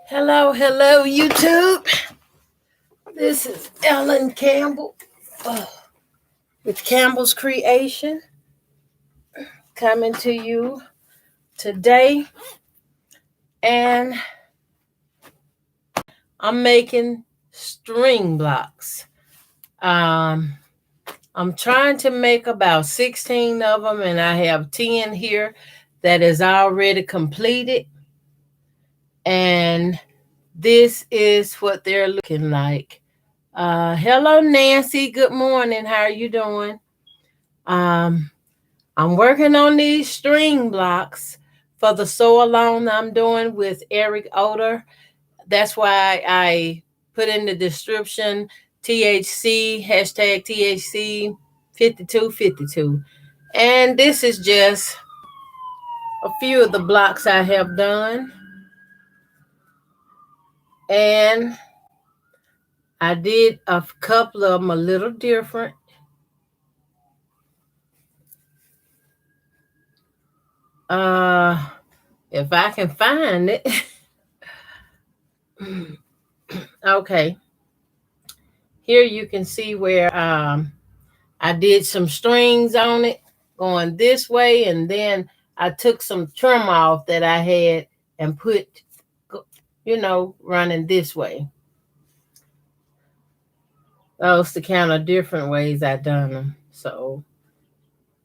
Hello, YouTube. This is Ellen Campbell with Campbell's Creation coming to you today. And I'm making string blocks. I'm trying to make about 16 of them, and I have 10 here that is already completed. And this is what they're looking like. Hello, Nancy. Good morning. How are you doing? I'm working on these string blocks for the sew along I'm doing with Eric Oder. That's why I put in the description THC, hashtag THC 5252. And this is just a few of the blocks I have done. And I did a couple of them a little different. If I can find it. Okay. Here you can see where I did some strings on it going this way, and then I took some trim off that I had and put, running this way. Those the kind of different ways I done them. So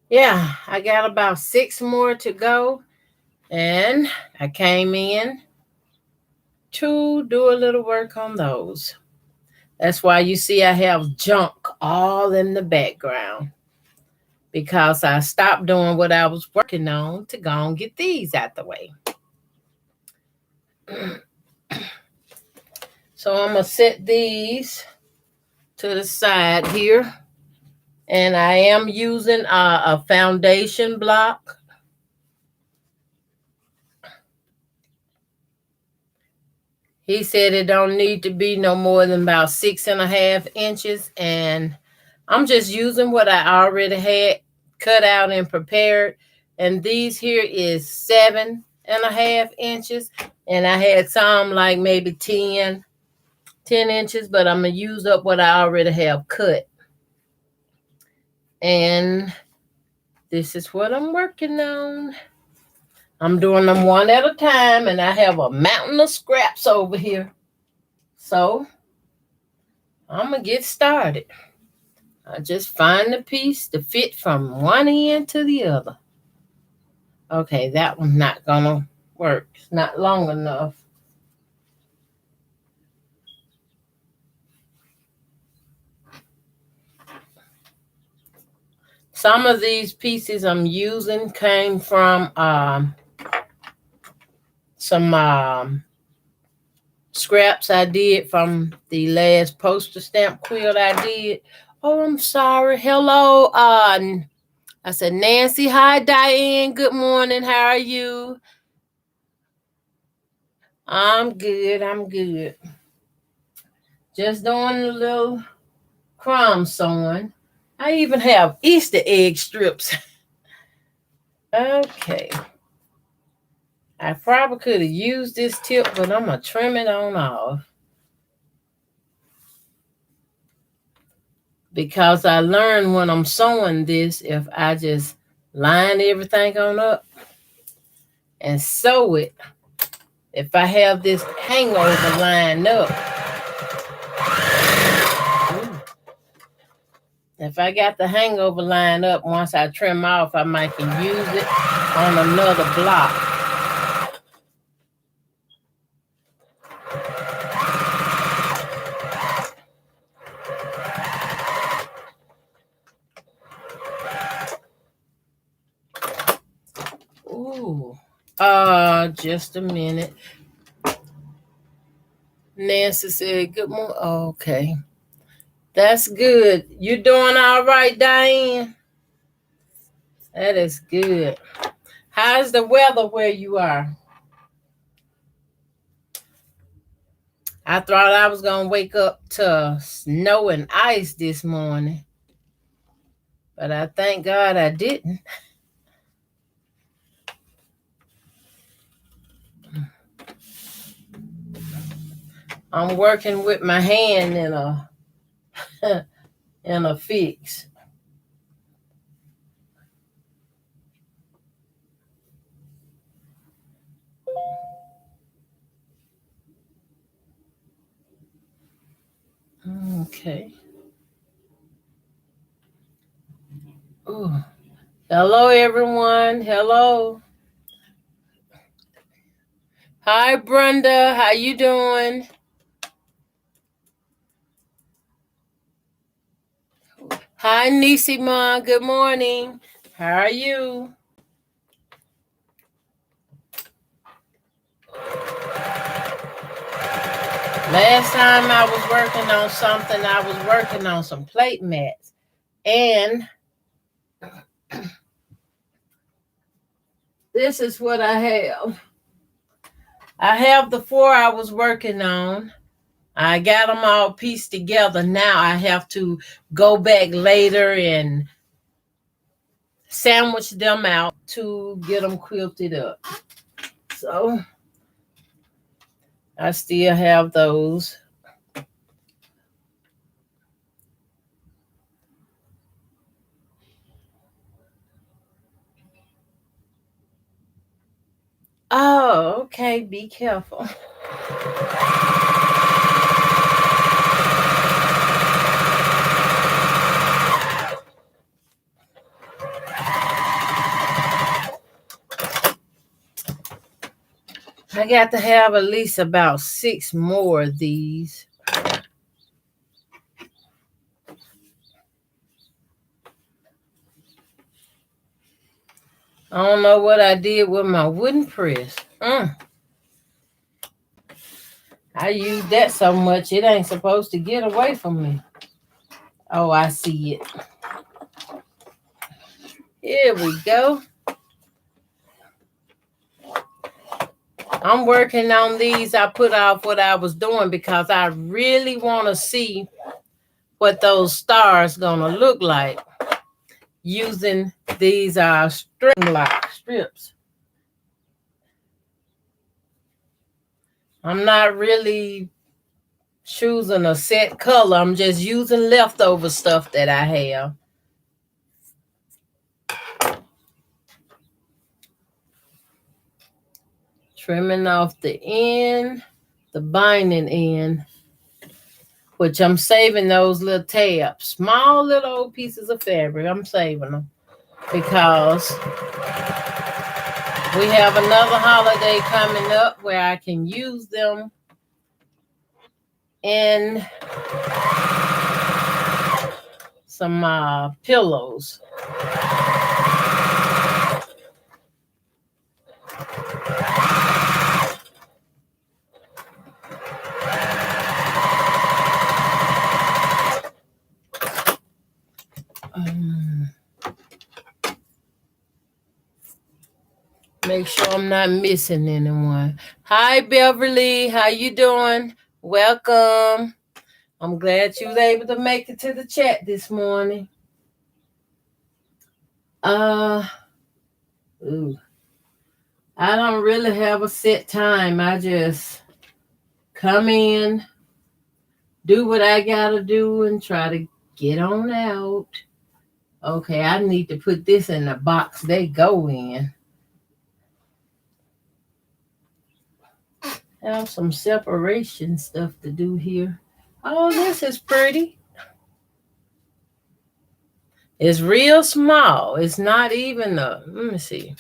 yeah, I got about 6 more to go, and I came in to do a little work on those. That's why you see I have junk all in the background, because I stopped doing what I was working on to go and get these out the way. So I'm going to set these to the side here. And I am using a foundation block. He said it don't need to be no more than about 6.5 inches. And I'm just using what I already had cut out and prepared. And these here is 7.5 inches. And I had some like maybe 10 inches, but I'm going to use up what I already have cut. And this is what I'm working on. I'm doing them one at a time, and I have a mountain of scraps over here. So I'm going to get started. I just find the piece to fit from one end to the other. Okay, that one's not going to work. It's not long enough. Some of these pieces I'm using came from some scraps I did from the last poster stamp quilt I did. Oh, I'm sorry. Hello. I said, Nancy. Hi, Diane. Good morning. How are you? I'm good. Just doing a little crumb sewing. I even have Easter egg strips. Okay. I probably could have used this tip, but I'm going to trim it on off. Because I learned when I'm sewing this, if I just line everything on up and sew it, if I have this hangover lined up, if I got the hangover lined up, once I trim off, I might can use it on another block. Ooh, just a minute. Nancy said, good morning. Okay. That's good. You doing all right, Diane? That is good. How's the weather where you are? I thought I was going to wake up to snow and ice this morning, but I thank God I didn't. I'm working with my hand in a in a fix. Okay. Ooh. Hello, everyone. Hello. Hi, Brenda. How you doing? Hi, Nisima. Good morning. How are you? Last time I was working on something, I was working on some plate mats. And this is what I have. I have the 4 I was working on. I got them all pieced together. Now I have to go back later and sandwich them out to get them quilted up. So I still have those. Oh, okay. Be careful. I got to have at least about 6 more of these. I don't know what I did with my wooden press. I use that so much it ain't supposed to get away from me. Oh, I see it. Here we go. I'm working on these. I put off what I was doing because I really want to see what those stars gonna look like using these string lock strips. I'm not really choosing a set color. I'm just using leftover stuff that I have. Trimming off the end, the binding end, which I'm saving those little tabs. Small little old pieces of fabric. I'm saving them because we have another holiday coming up where I can use them in some pillows. Make sure I'm not missing anyone. Hi, Beverly. How you doing? Welcome. I'm glad you was able to make it to the chat this morning. I don't really have a set time. I just come in, do what I gotta do, and try to get on out. Okay, I need to put this in the box they go in. Have some separation stuff to do here. Oh, this is pretty. It's real small. It's not even let me see.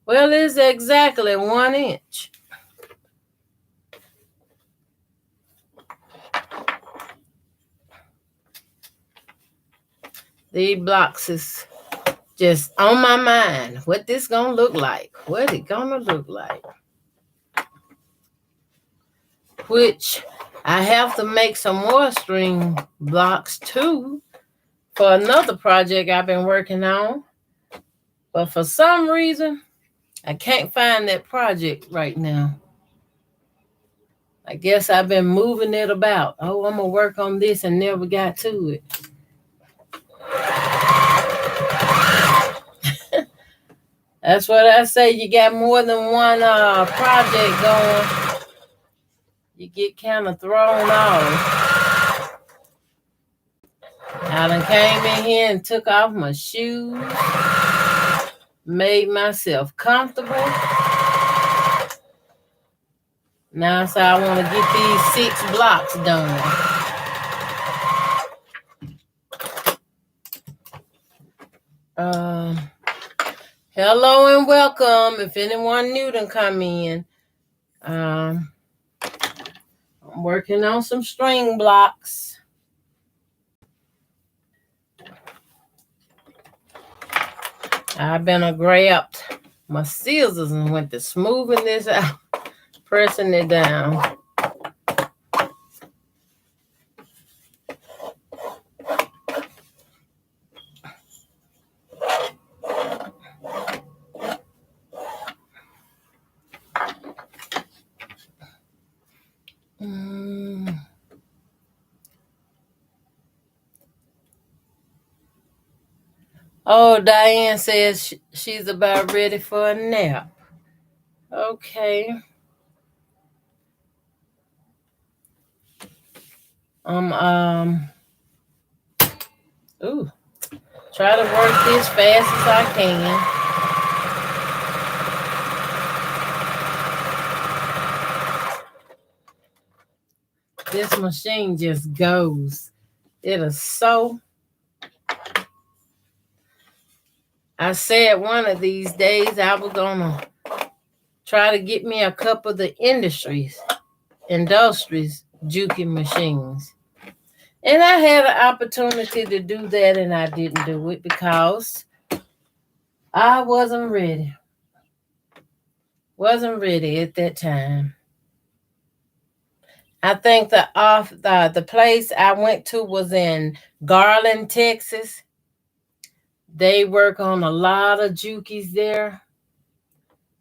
Well, it's exactly 1 inch. These blocks is just on my mind. What this gonna look like? What it gonna look like? Which I have to make some more string blocks too for another project I've been working on. But for some reason, I can't find that project right now. I guess I've been moving it about. Oh, I'm gonna work on this and never got to it. That's what I say. You got more than one project going. you get kind of thrown off. I done came in here and took off my shoes, made myself comfortable. Now, so I want to get these 6 blocks done. Hello and welcome. If anyone new done come in, I'm working on some string blocks. I've been grabbed my scissors and went to smoothing this out, pressing it down. Oh, Diane says she's about ready for a nap. Okay. Try to work this fast as I can. This machine just goes. It is so. I said one of these days I was gonna try to get me a couple of the industries juking machines. And I had an opportunity to do that, and I didn't do it because I wasn't ready. Wasn't ready at that time. I think the place I went to was in Garland, Texas. They work on a lot of jukies there.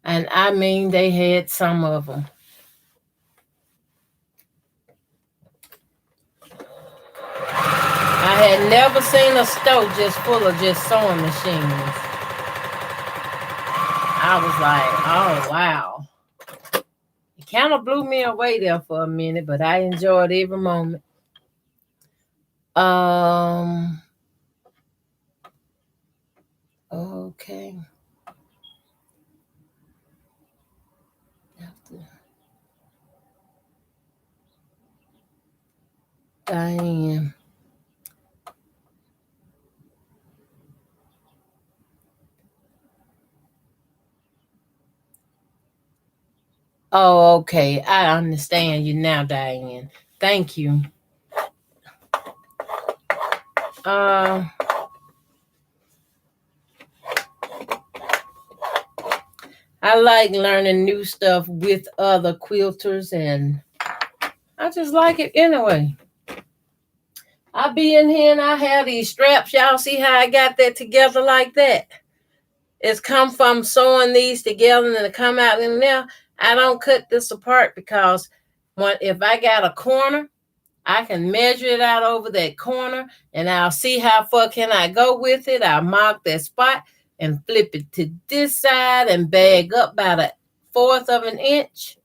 And I mean, they had some of them. I had never seen a store just full of just sewing machines. I was like, oh, wow. It kind of blew me away there for a minute, but I enjoyed every moment. Okay. Diane. Oh, okay. I understand you now, Diane. Thank you. I like learning new stuff with other quilters, and I just like it anyway. I be in here and I have these straps. Y'all see how I got that together like that? It's come from sewing these together and they come out in there. I don't cut this apart because if I got a corner, I can measure it out over that corner and I'll see how far can I go with it. I'll mark that spot and flip it to this side and bag up about 1/4 of an inch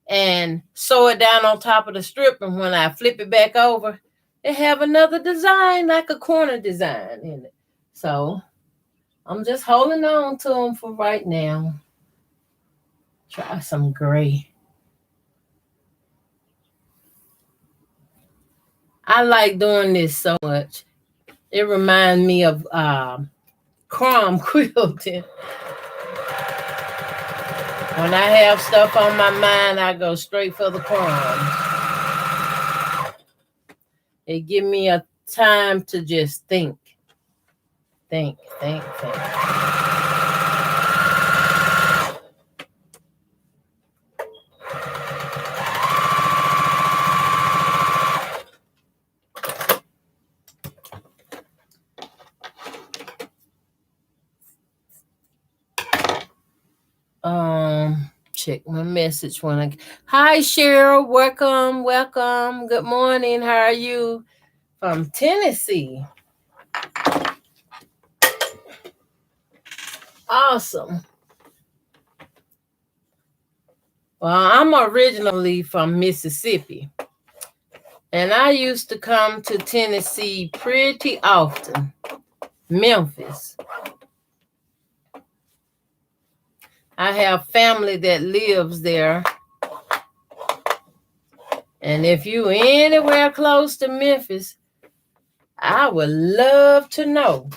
and sew it down on top of the strip. And when I flip it back over, it have another design, like a corner design in it. So I'm just holding on to them for right now. Try some gray. I like doing this so much. It reminds me of crumb quilting. When I have stuff on my mind, I go straight for the crumbs. It give me a time to just think. Think. Check my message when hi Cheryl, welcome. Good morning. How are you? From Tennessee. Awesome. Well, I'm originally from Mississippi, and I used to come to Tennessee pretty often. Memphis. I have family that lives there. And if you anywhere close to Memphis, I would love to know.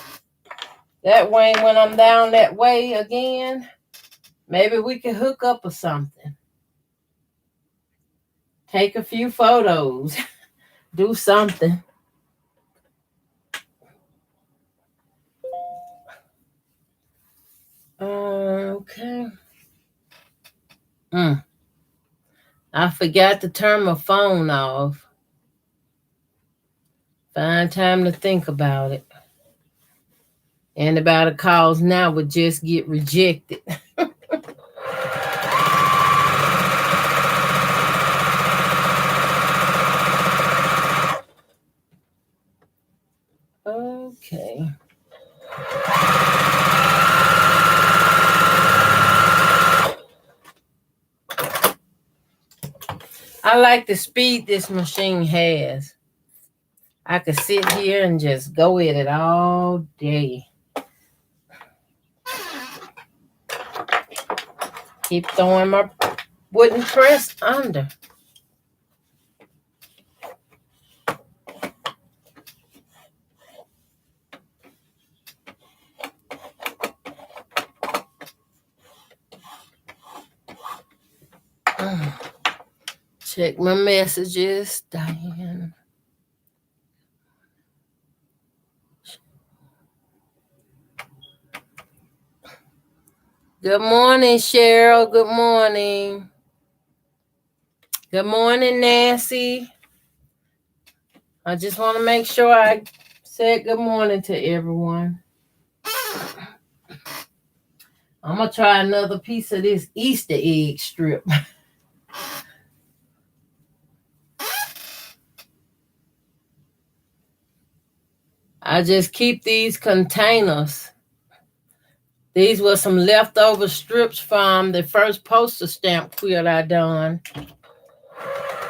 That way, when I'm down that way again, maybe we can hook up or something. Take a few photos. Do something. Okay. I forgot to turn my phone off. Find time to think about it. Anybody calls now would just get rejected. Okay. I like the speed this machine has. I could sit here and just go at it all day. Keep throwing my wooden press under. Check my messages, Diane. Good morning, Cheryl. Good morning. Good morning, Nancy. I just want to make sure I said good morning to everyone. I'm going to try another piece of this Easter egg strip. I just keep these containers. These were some leftover strips from the first postal stamp quilt I done.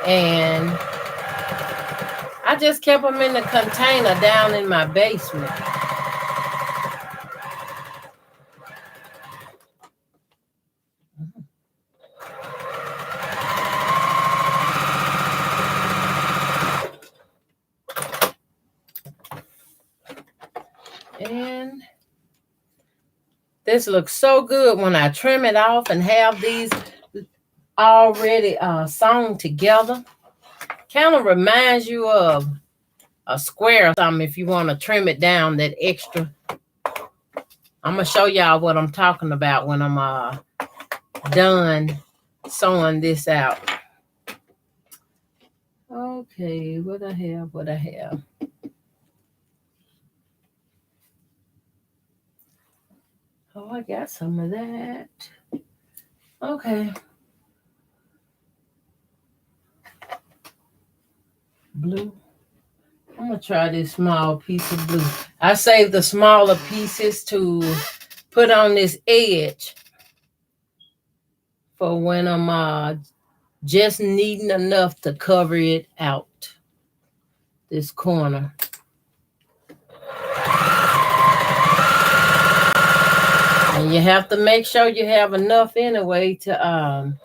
And I just kept them in the container down in my basement. And this looks so good when I trim it off and have these already sewn together. Kind of reminds you of a square or something if you want to trim it down that extra. I'm going to show y'all what I'm talking about when I'm done sewing this out. Okay, what I have. Oh, I got some of that. Okay. Blue. I'm going to try this small piece of blue. I saved the smaller pieces to put on this edge for when I'm just needing enough to cover it out. This corner. And you have to make sure you have enough anyway to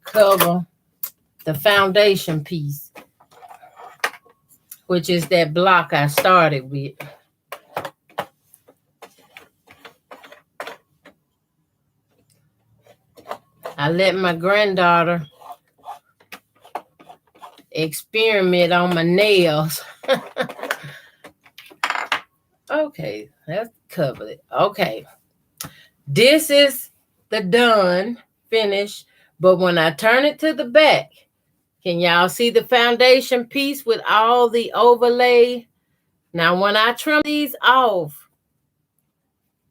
cover the foundation piece, which is that block I started with. I let my granddaughter experiment on my nails. Okay, that's covered it. Okay. This is the done, finished. But when I turn it to the back, can y'all see the foundation piece with all the overlay? Now, when I trim these off,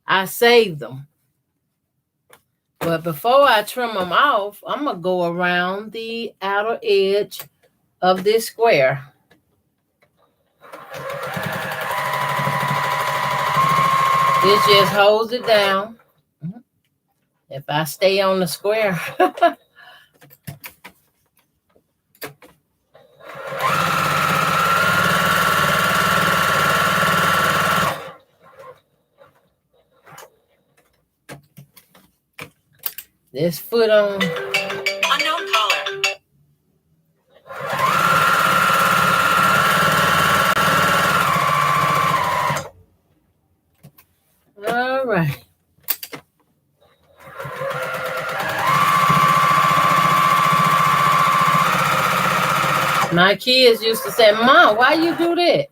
I save them. But before I trim them off, I'm going to go around the outer edge of this square. This just holds it down. If I stay on the square. This foot on. Unknown caller. All right. My kids used to say, Mom, why you do that?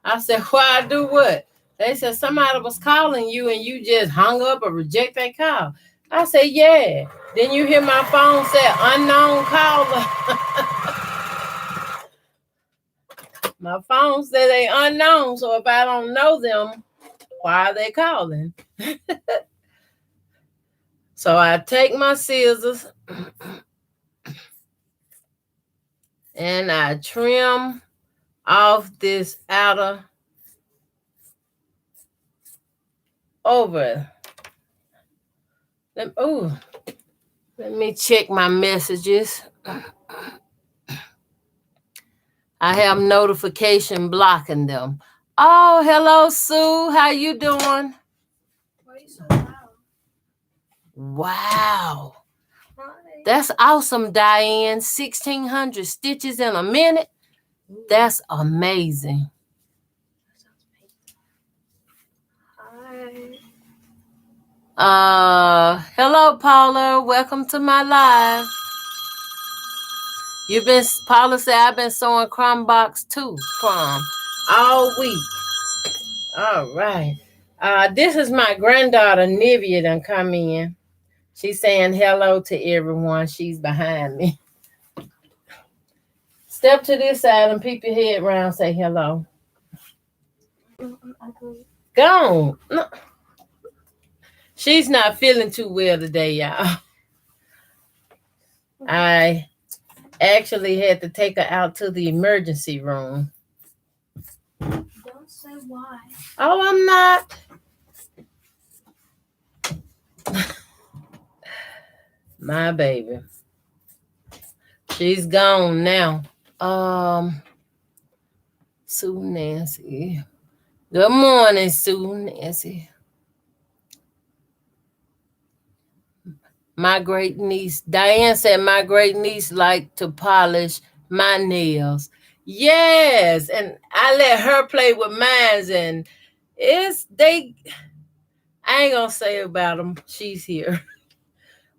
I said, why I do what? They said somebody was calling you and you just hung up or reject that call. I said, yeah. Then you hear my phone say unknown caller. My phone said they unknown, so if I don't know them, why are they calling? So I take my scissors and I trim off this outer over. Let me check my messages. I have notification blocking them. Oh, hello, Sue. How you doing? Why are you so loud? Wow. Hi. That's awesome, Diane. 1,600 stitches in a minute. That's amazing. Hi. Hello, Paula. Welcome to my live. Paula said, I've been sewing crumb box too, crumb, all week. All right. This is my granddaughter, Nivea, done come in. She's saying hello to everyone. She's behind me. Step to this side and peep your head around, say hello. Go on. No. She's not feeling too well today, y'all. I actually had to take her out to the emergency room. Don't say why. Oh, I'm not. My baby. She's gone now. Sue Nancy. Good morning, Sue Nancy. My great niece, Diane said my great niece liked to polish my nails. Yes, and I let her play with mine, and I ain't gonna say about them. She's here.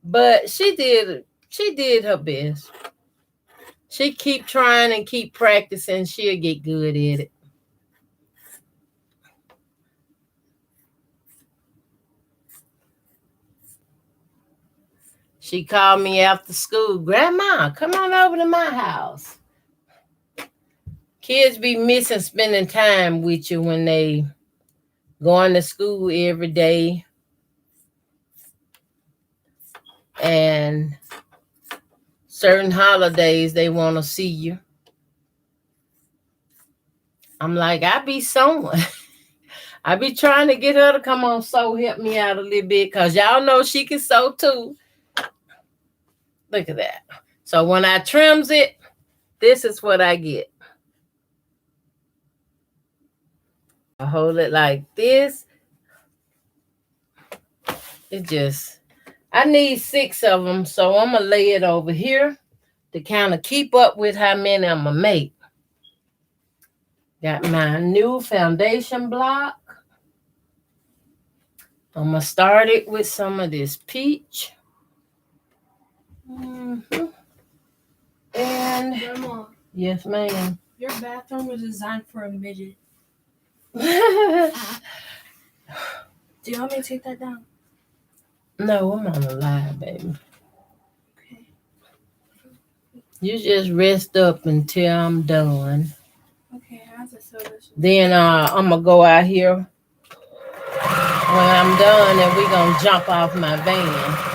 But she did her best. She keep trying and keep practicing. She'll get good at it. She called me after school. Grandma, come on over to my house. Kids be missing spending time with you when they going to school every day. And certain holidays, they want to see you. I'm like, I be sewing. I be trying to get her to come on sew, help me out a little bit, because y'all know she can sew too. Look at that. So when I trims it, this is what I get. I hold it like this. I need 6 of them, so I'm going to lay it over here to kind of keep up with how many I'm going to make. Got my new foundation block. I'm going to start it with some of this peach. Mm-hmm. And Grandma. Yes, ma'am. Your bathroom was designed for a midget. Do you want me to take that down? No, I'm on the live, baby. Okay. You just rest up until I'm done. Okay, I have to sew this. Then I'm going to go out here when I'm done, and we're going to jump off my van.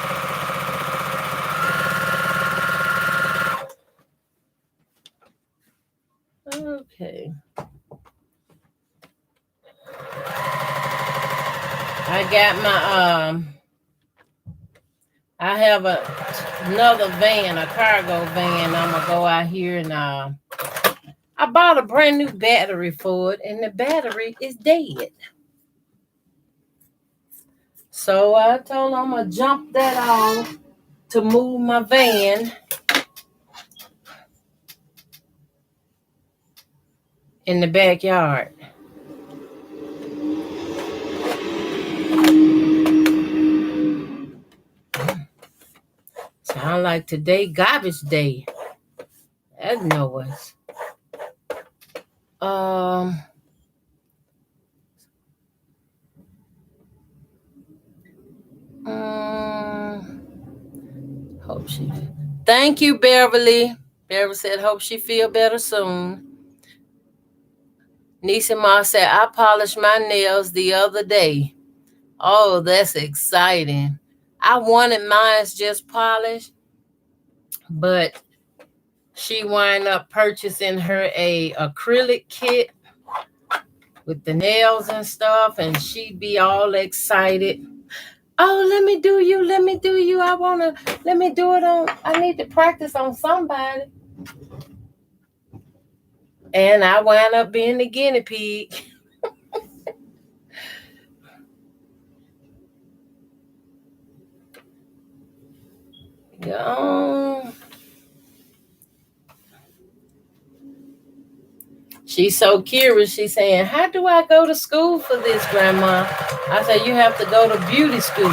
Okay. I got my I have another van, a cargo van. I'm gonna go out here and I bought a brand new battery for it, and the battery is dead. So I told him I'm gonna jump that off to move my van in the backyard. Sound like today garbage day. That's noise. Um. Hope she. Thank you, Beverly. Beverly said, "Hope she feel better soon." Nisima said, "I polished my nails the other day." Oh, that's exciting. I wanted mine just polished, but she wound up purchasing her a acrylic kit with the nails and stuff, and she'd be all excited. Oh, let me do you, let me do you. Let me do it on, I need to practice on somebody. And I wound up being the guinea pig. Yeah. She's so curious. She's saying, "How do I go to school for this, Grandma?" I said, "You have to go to beauty school.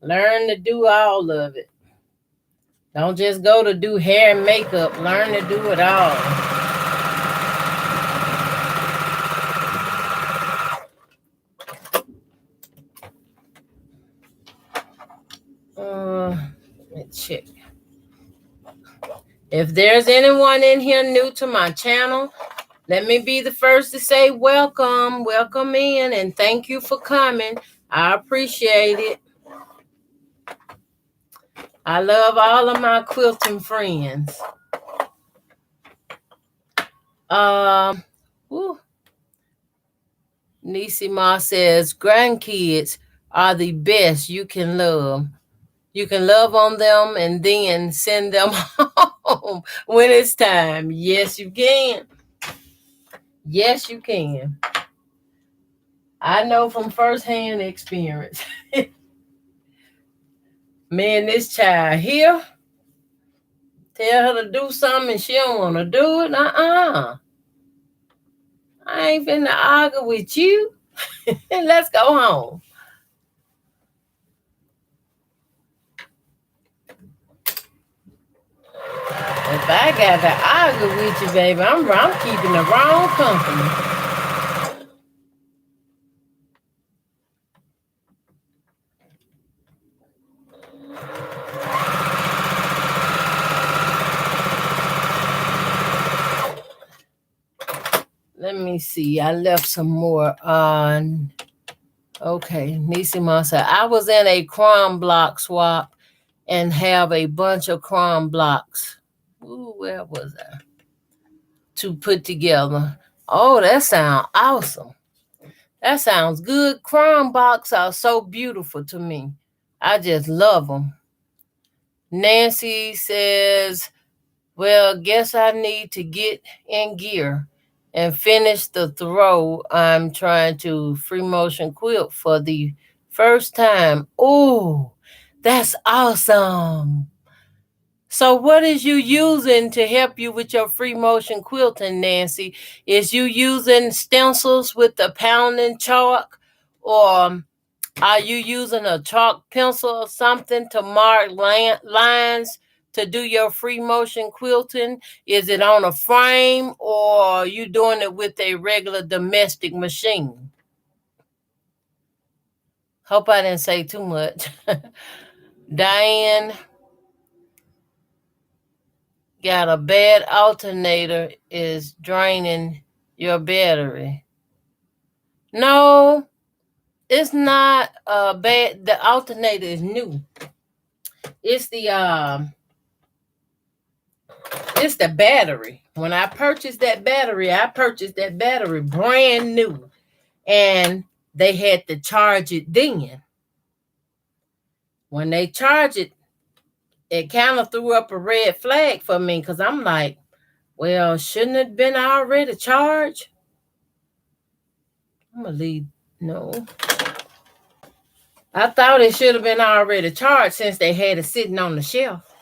Learn to do all of it. Don't just go to do hair and makeup. Learn to do it all." Let me check. If there's anyone in here new to my channel, let me be the first to say welcome. Welcome in, and thank you for coming. I appreciate it. I love all of my quilting friends. Whew. Nisi Ma says, grandkids are the best you can love. You can love on them and then send them home when it's time. Yes, you can. Yes, you can. I know from firsthand experience. Me and this child here, tell her to do something and she don't want to do it. I ain't finna argue with you. Let's go home. If I got to argue with you, baby, I'm keeping the wrong company. Let me see. I left some more on. Okay, Nisima said, I was in a crumb block swap and have a bunch of crumb blocks. Ooh, where was I? To put together. Oh, that sounds awesome. That sounds good. Crumb blocks are so beautiful to me. I just love them. Nancy says, well, guess I need to get in gear and finish the throw. I'm trying to free motion quilt for the first time. Oh, that's awesome. So what is you using to help you with your free motion quilting, Nancy? Is you using stencils with the pounding chalk, or are you using a chalk pencil or something to mark lines to do your free motion quilting? Is it on a frame, or are you doing it with a regular domestic machine? Hope I didn't say too much. Diane got a bad alternator, is draining your battery. No, it's not bad. The alternator is new. It's the battery. When I purchased that battery brand new, and they had to charge it then. When they charge it, it kind of threw up a red flag for me because I'm like, well, shouldn't it have been already charged? I'm gonna leave. No, I thought it should have been already charged since they had it sitting on the shelf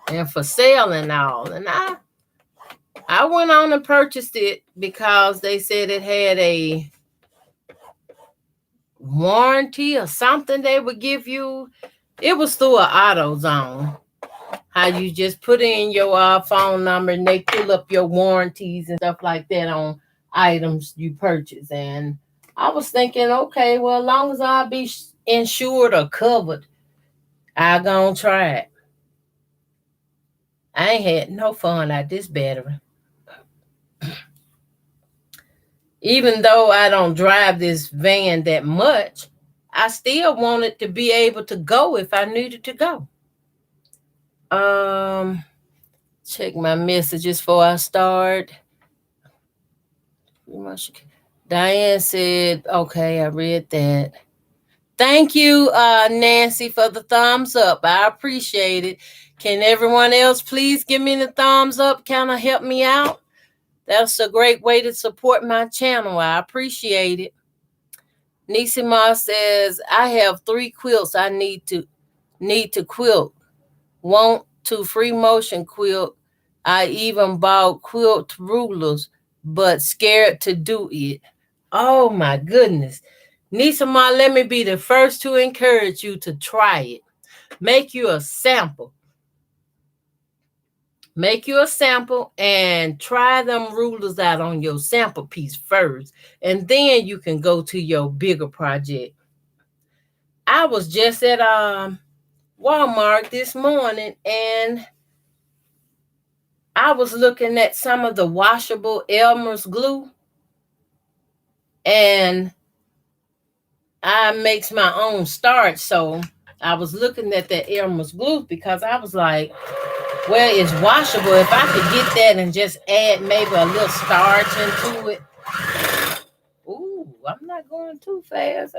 and for sale and all. And I went on and purchased it because they said it had a warranty or something they would give you. It was through an AutoZone. How you just put in your phone number and they pull up your warranties and stuff like that on items you purchase. And I was thinking, okay, well, as long as I be insured or covered, I gonna try it. I ain't had no fun at this battery. Even though I don't drive this van that much, I still wanted to be able to go if I needed to go. Check my messages before I start. Diane said, okay, I read that. Thank you, Nancy, for the thumbs up. I appreciate it. Can everyone else please give me the thumbs up? Kind of help me out? That's a great way to support my channel. I appreciate it. Nisima says, I have 3 quilts I need to quilt. Want to free motion quilt. I even bought quilt rulers, but scared to do it. Oh my goodness. Nisima, let me be the first to encourage you to try it. Make you a sample. Make you a sample and try them rulers out on your sample piece first. And then you can go to your bigger project. I was just at Walmart this morning and I was looking at some of the washable Elmer's glue. And I makes my own starch. So I was looking at that Elmer's glue because I was like, well, it's washable. If I could get that and just add maybe a little starch into it. Ooh, I'm not going too fast.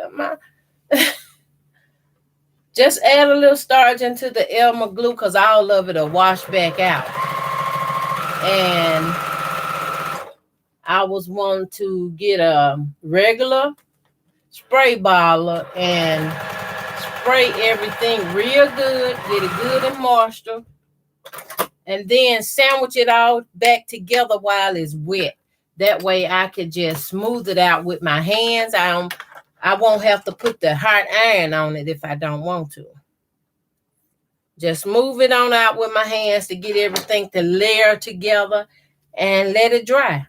Just add a little starch into the Elmer glue because all of it will wash back out. And I was wanting to get a regular spray bottle and spray everything real good, get it good and moisture, and then sandwich it all back together while it's wet. That way I could just smooth it out with my hands. I won't have to put the hot iron on it if I don't want to. Just move it on out with my hands to get everything to layer together and let it dry.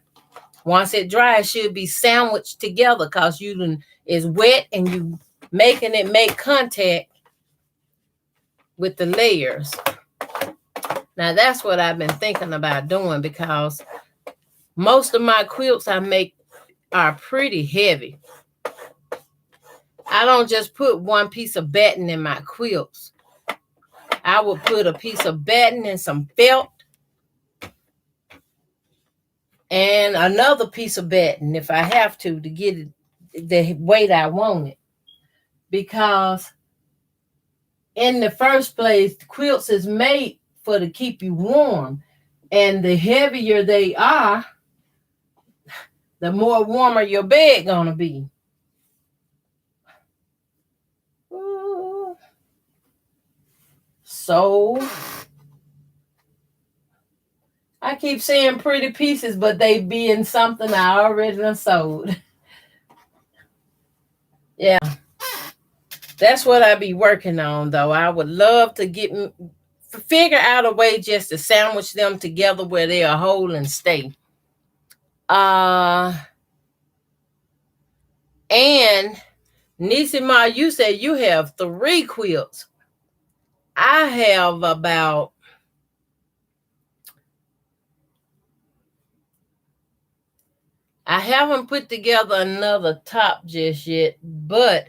Once it dries, it should be sandwiched together because it's wet and you making it make contact with the layers. Now that's what I've been thinking about doing because most of my quilts I make are pretty heavy. I don't just put one piece of batting in my quilts. I would put a piece of batting and some felt and another piece of batting if I have to get it the weight I want it. Because in the first place, the quilts is made for to keep you warm. And the heavier they are, the more warmer your bed gonna be. So I keep saying pretty pieces, but they be in something I already done sold. Yeah. That's what I be working on, though. I would love to figure out a way just to sandwich them together where they are whole and stay. And Nisima, you said you have 3 quilts. I have about I haven't put together another top just yet, but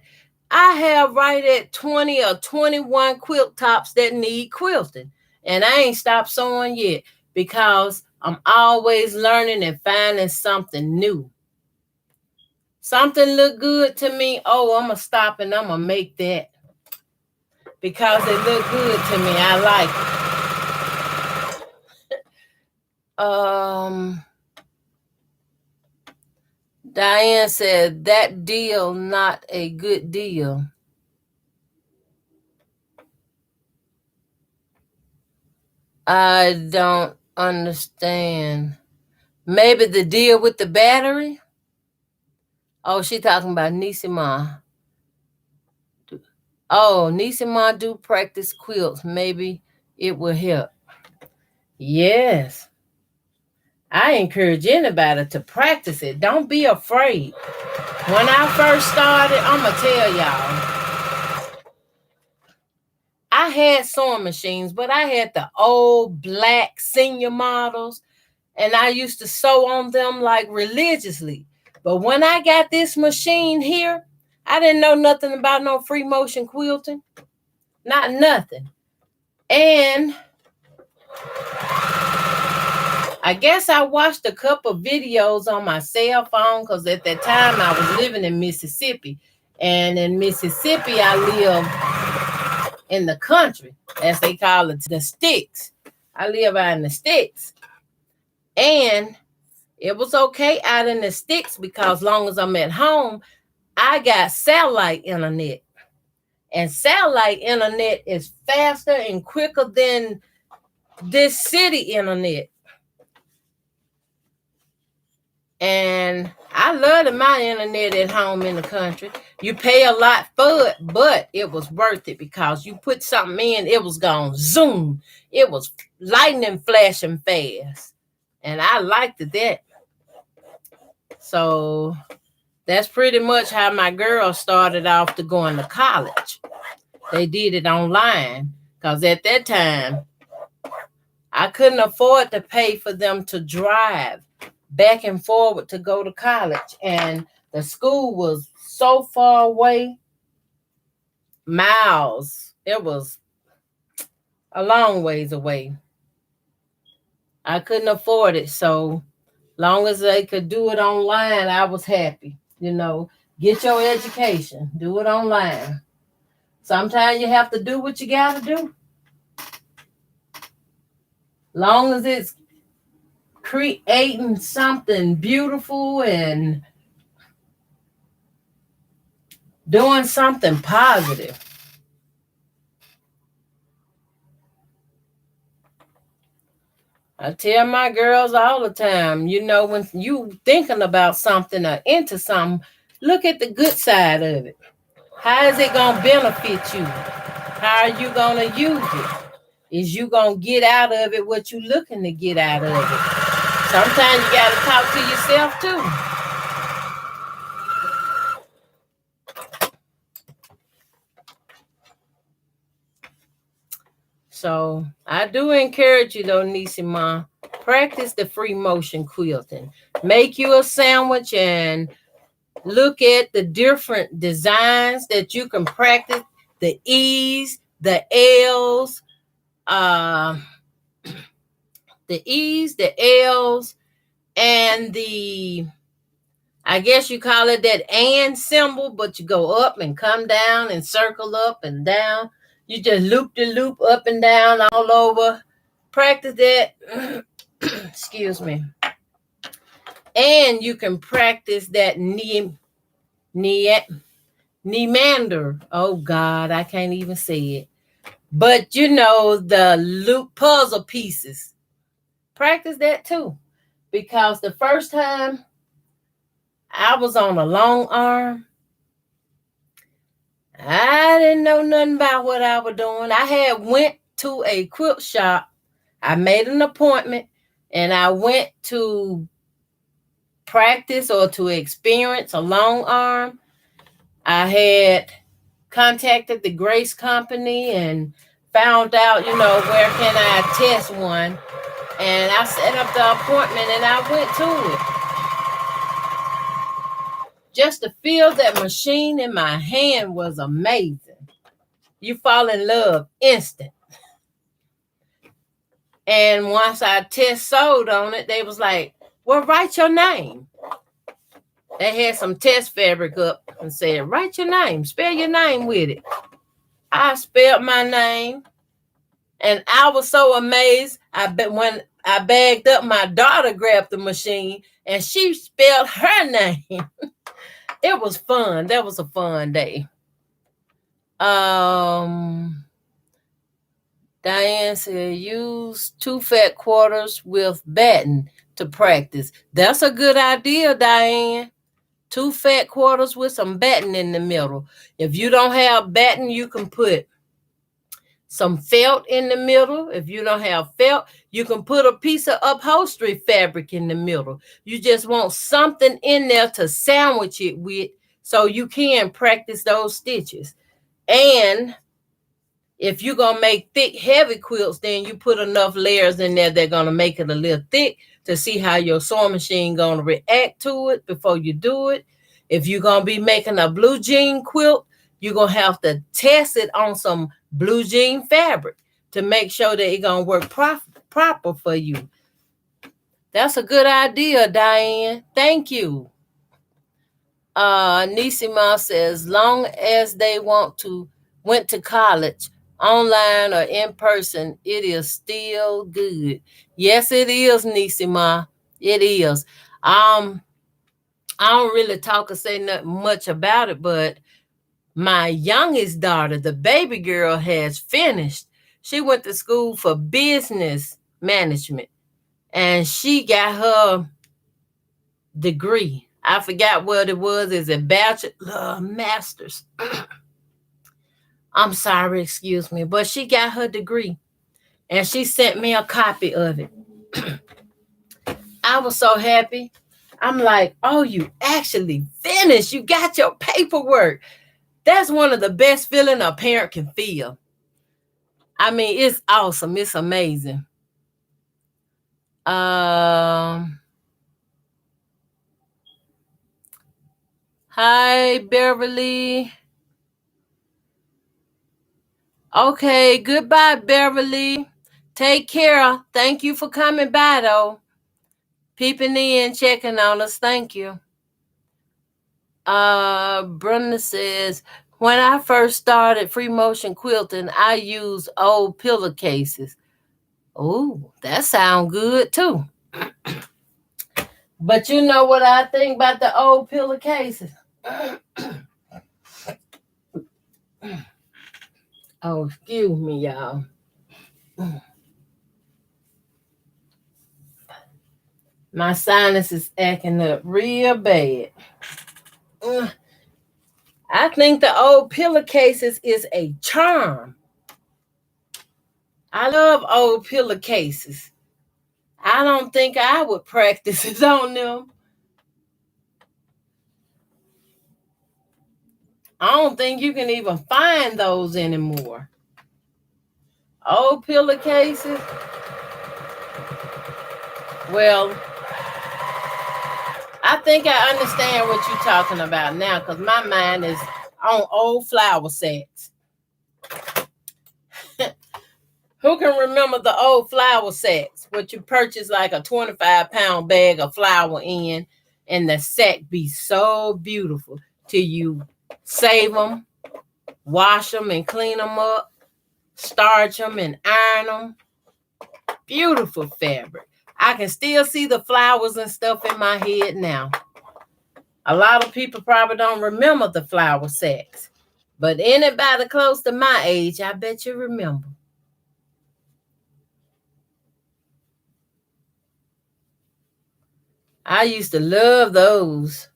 I have right at 20 or 21 quilt tops that need quilting. And I ain't stopped sewing yet because I'm always learning and finding something new. Something look good to me. Oh, I'm going to stop and I'm going to make that. because it look good to me. I like it. Diane said that deal not a good deal. I don't understand. Maybe the deal with the battery? Oh, she talking about Nisima. Oh, Nisima do practice quilts. Maybe it will help. Yes. I encourage anybody to practice it. Don't be afraid. When I first started, I'm going to tell y'all, I had sewing machines, but I had the old black senior models, and I used to sew on them like religiously. But when I got this machine here, I didn't know nothing about no free motion quilting. Not nothing. And I guess I watched a couple videos on my cell phone because at that time I was living in Mississippi. And in Mississippi, I live in the country, as they call it, the sticks. I live out in the sticks. And it was okay out in the sticks because long as I'm at home, I got satellite internet. And satellite internet is faster and quicker than this city internet. And I loved my internet at home in the country. You pay a lot for it, but it was worth it because you put something in, it was gone zoom. It was lightning flashing fast. And I liked that. So that's pretty much how my girls started off to going to college. They did it online because at that time, I couldn't afford to pay for them to drive back and forward to go to college. And the school was so far away, miles. It was a long ways away. I couldn't afford it. So long as they could do it online, I was happy. Get your education. Do it online. Sometimes you have to do what you got to do. Long as it's creating something beautiful and doing something positive. I tell my girls all the time, when you thinking about something or into something, look at the good side of it. How is it going to benefit you? How are you going to use it? Is you going to get out of it what you looking to get out of it? Sometimes you got to talk to yourself too. So I do encourage you though, Nisima, practice the free motion quilting. Make you a sandwich and look at the different designs that you can practice. The E's, the L's, the E's, the L's, and I guess you call it that and symbol, but you go up and come down and circle up and down. You just loop the loop up and down all over. Practice that. Excuse me. And you can practice that Nimander. Oh God, I can't even say it. But the loop puzzle pieces. Practice that too. Because the first time I was on a long arm, I didn't know nothing about what I was doing. I had went to a quilt shop. I made an appointment and I went to practice or to experience a long arm. I had contacted the Grace Company and found out, where can I test one. And I set up the appointment and I went to it. Just to feel that machine in my hand was amazing. You fall in love instant. And once I test sewed on it, they was like, well, write your name. They had some test fabric up and said, write your name, spell your name with it. I spelled my name, and I was so amazed. I bet when I bagged up, my daughter grabbed the machine and she spelled her name. It was fun. That was a fun day. Um, Diane said, use 2 fat quarters with batting to practice. That's a good idea, Diane. 2 fat quarters with some batting in the middle. If you don't have batting, you can put some felt in the middle. If you don't have felt, you can put a piece of upholstery fabric in the middle. You just want something in there to sandwich it with so you can practice those stitches. And if you're going to make thick, heavy quilts, then you put enough layers in there they're going to make it a little thick to see how your sewing machine going to react to it before you do it. If you're going to be making a blue jean quilt, you're going to have to test it on some blue jean fabric to make sure that it's going to work proper for you. That's a good idea, Diane. Thank you. Nisima says, long as they went to college, online or in person, it is still good. Yes, it is, Nisima. It is. I don't really talk or say not much about it, but my youngest daughter, the baby girl, has finished. She went to school for business management, and she got her degree. I forgot what it was. Is it bachelor, master's? I'm sorry, excuse me, but she got her degree, and she sent me a copy of it. I was so happy. I'm like, oh, you actually finished. You got your paperwork. That's one of the best feelings a parent can feel. I mean, it's awesome. It's amazing. Hi, Beverly. Okay, goodbye, Beverly. Take care. Thank you for coming by, though. Peeping in, checking on us. Thank you. Brenda says, when I first started free motion quilting, I used old pillowcases. Oh, that sounds good too. But you know what I think about the old pillowcases? Oh, excuse me, y'all. My sinus is acting up real bad. I think the old pillowcases is a charm. I love old pillowcases. I don't think I would practice it on them. I don't think you can even find those anymore. Old pillowcases. Well, I think I understand what you're talking about now because my mind is on old flour sacks. Who can remember the old flour sacks? What you purchase like a 25-pound bag of flour in, and the sack be so beautiful till you save them, wash them and clean them up, starch them and iron them. Beautiful fabric. I can still see the flowers and stuff in my head now. A lot of people probably don't remember the flour sacks, but anybody close to my age, I bet you remember. I used to love those.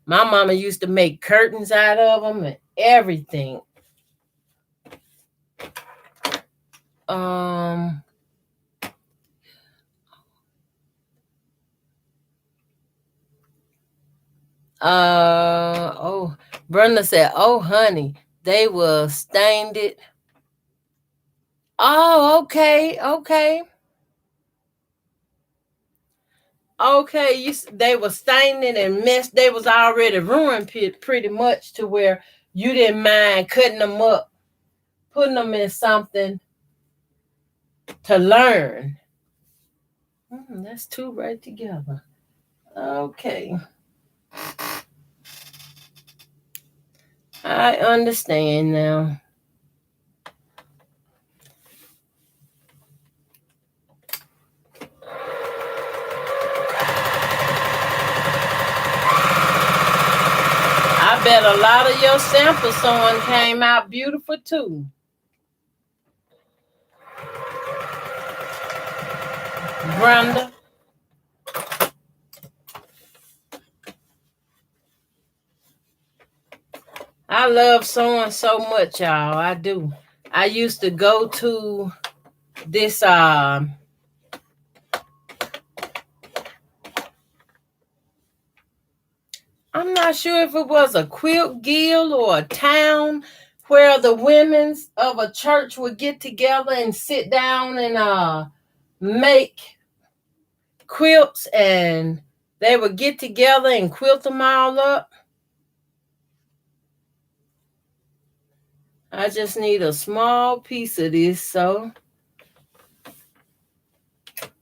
My mama used to make curtains out of them and everything. Oh, Brenda said, oh, honey, they were stained it. Oh, okay. They were staining and messed. They was already ruined pretty much to where you didn't mind cutting them up, putting them in something to learn. That's two right together. Okay. I understand now. bet a lot of your sample sewing came out beautiful too. Brenda. I love sewing so much, y'all. I do. I used to go to this I'm not sure if it was a quilt guild or a town where the women's of a church would get together and sit down and make quilts, and they would get together and quilt them all up. I just need a small piece of this, so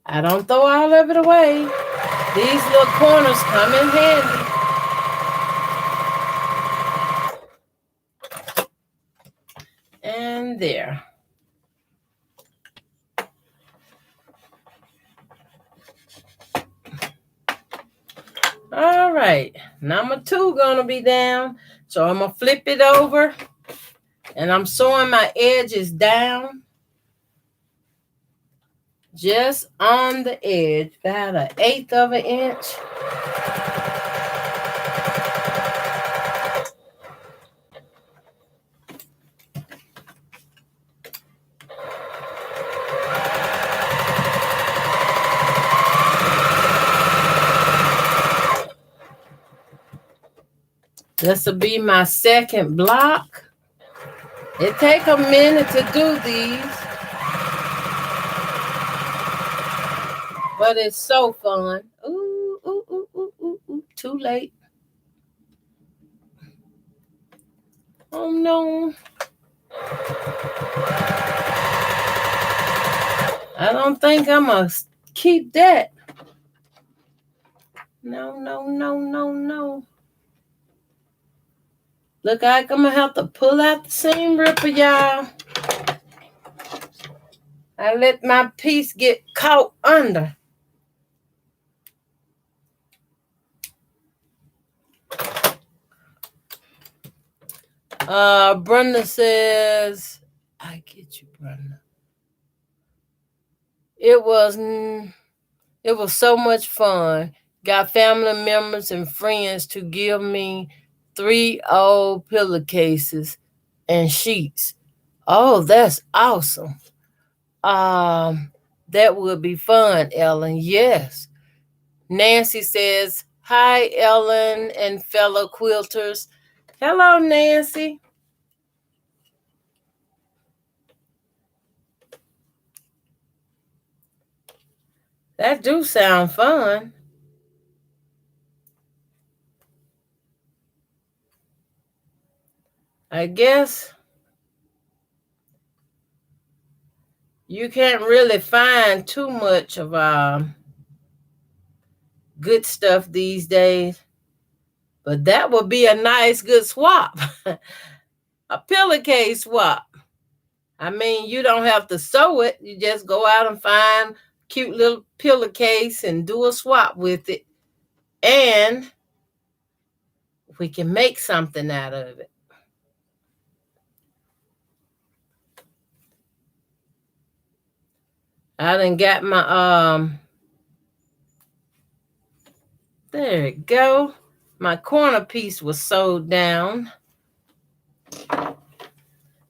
I don't throw all of it away. These little corners come in handy. And there. All right, number 2 gonna be down. So I'm gonna flip it over, and I'm sewing my edges down. Just on the edge, about 1/8 of an inch. This will be my second block. It take a minute to do these, but it's so fun. Ooh, ooh, ooh, ooh, ooh, ooh. Too late. Oh no. I don't think I'm gonna keep that. No, no, no, no, no. Look like I'm gonna have to pull out the seam ripper, y'all. I let my piece get caught under. Brenda says, I get you, Brenda. It was so much fun. Got family members and friends to give me 3 old pillowcases and sheets. Oh, that's awesome. That would be fun, Ellen. Yes. Nancy says, hi, Ellen and fellow quilters. Hello, Nancy. That do sound fun. I guess you can't really find too much of good stuff these days, but that would be a nice, good swap. A pillowcase swap. I mean, you don't have to sew it. You just go out and find cute little pillowcase and do a swap with it, and we can make something out of it. I done got my there it go. My corner piece was sewed down.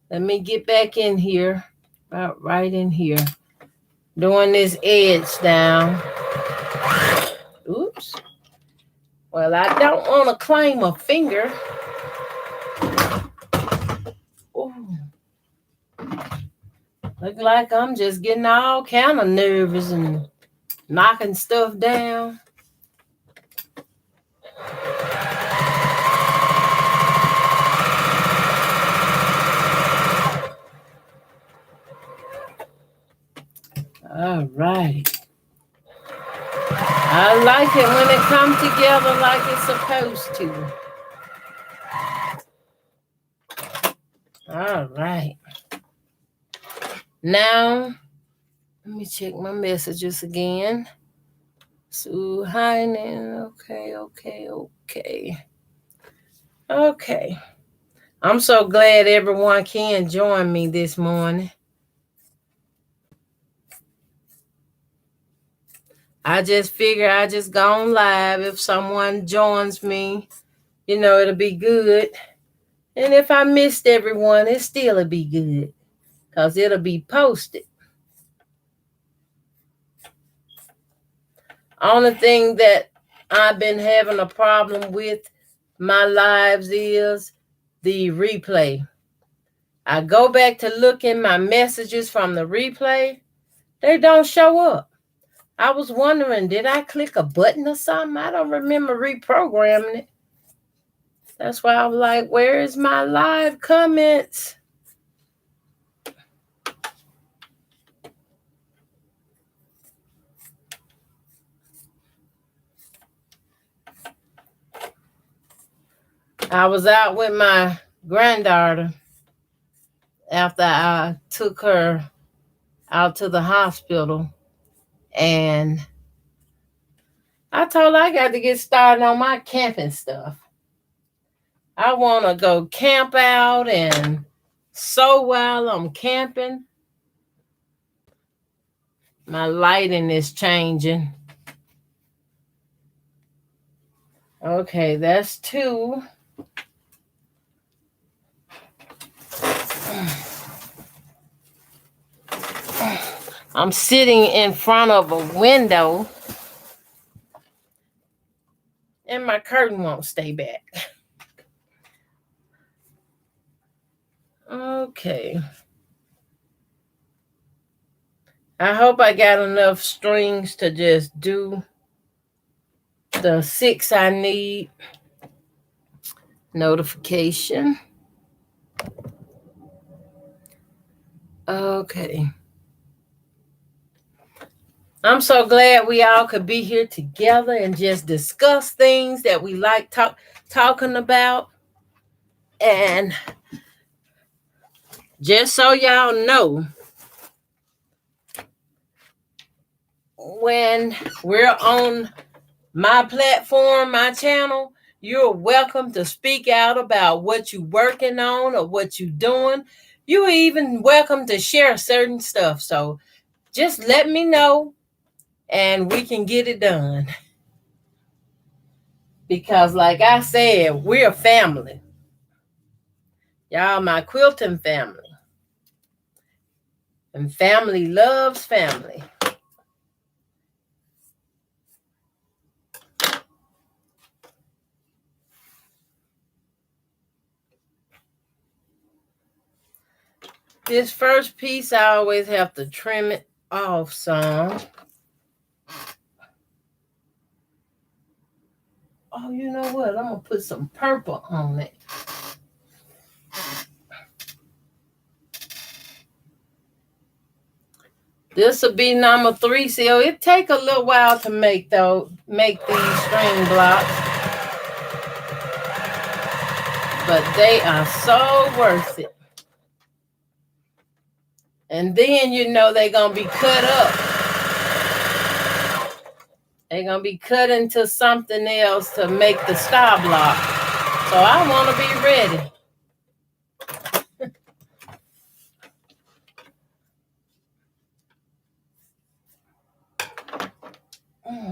Let me get back in here, about right in here, doing this edge down. Oops. Well, I don't want to claim a finger. Ooh. Look like I'm just getting all kind of nervous and knocking stuff down. All right. I like it when it comes together like it's supposed to. All right. Now, let me check my messages again. So, hi, Nan. Okay. Okay. I'm so glad everyone can join me this morning. I just figure I just go on live. If someone joins me, it'll be good. And if I missed everyone, it still'll be good. Because it'll be posted. Only thing that I've been having a problem with my lives is the replay. I go back to look in my messages from the replay. They don't show up. I was wondering, did I click a button or something? I don't remember reprogramming it. That's why I was like, where is my live comments? I was out with my granddaughter after I took her out to the hospital, and I told her I got to get started on my camping stuff. I want to go camp out, and so while I'm camping, my lighting is changing. Okay, that's 2. I'm sitting in front of a window, and my curtain won't stay back. Okay. I hope I got enough strings to just do the 6 I need. Notification. Okay. I'm so glad we all could be here together and just discuss things that we like talking about. And just so y'all know, when we're on my platform, my channel, you're welcome to speak out about what you're working on or what you're doing. You're even welcome to share certain stuff. So just let me know and we can get it done. Because like I said, we're a family. Y'all my quilting family. And family loves family. This first piece, I always have to trim it off some. Oh, you know what? I'm going to put some purple on it. This will be number 3. See, it take a little while to make these string blocks. But they are so worth it. And then they're going to be cut up. They're going to be cut into something else to make the star block. So I want to be ready.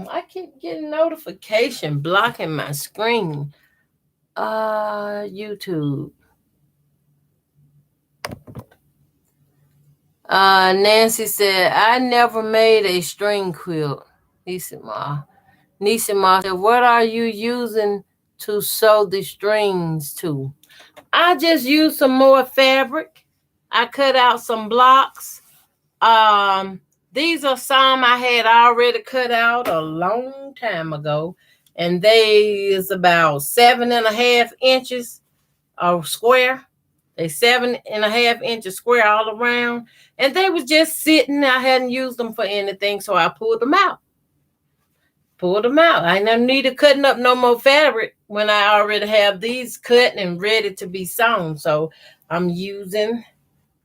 I keep getting notification blocking my screen. YouTube. Nancy said, I never made a string quilt. Nisima said, what are you using to sew the strings to? I just used some more fabric. I cut out some blocks. These are some I had already cut out a long time ago. And they is about 7.5 inches square. They 7.5 inches square all around. And they was just sitting. I hadn't used them for anything, so I pulled them out. I don't need to cutting up no more fabric when I already have these cut and ready to be sewn. So I'm using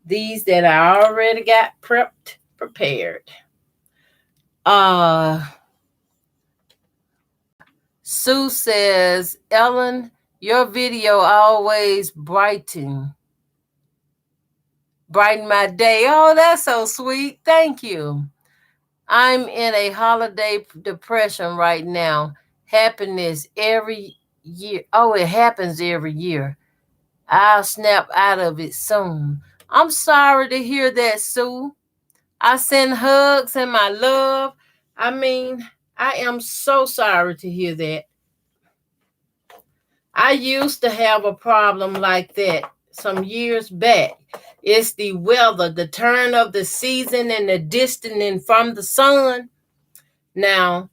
these that I already got prepared. Sue says, Ellen, Your video always brighten my day. Oh, that's so sweet. Thank you. I'm in a holiday depression right now. Happiness every year. Oh, it happens every year. I'll snap out of it soon. I'm sorry to hear that, Sue. I send hugs and my love. I mean, I am so sorry to hear that. I used to have a problem like that some years back. It's the weather, the turn of the season, and the distancing from the sun. Now,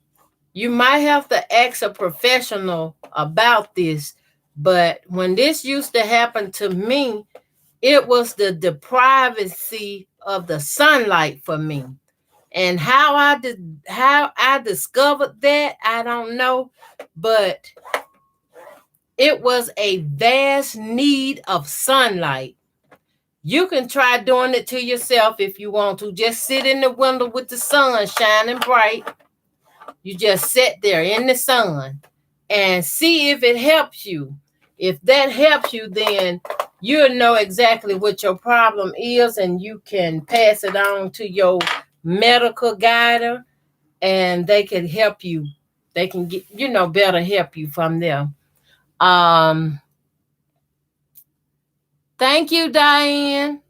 you might have to ask a professional about this, but when this used to happen to me, it was the deprivacy of the sunlight for me. And how I discovered that, I don't know, but it was a vast need of sunlight. You can try doing it to yourself if you want to. Just sit in the window with the sun shining bright. You just sit there in the sun and see if it helps you. If that helps you, then you'll know exactly what your problem is and you can pass it on to your medical guider and they can help you. They can get, better help you from there. Thank you, Diane.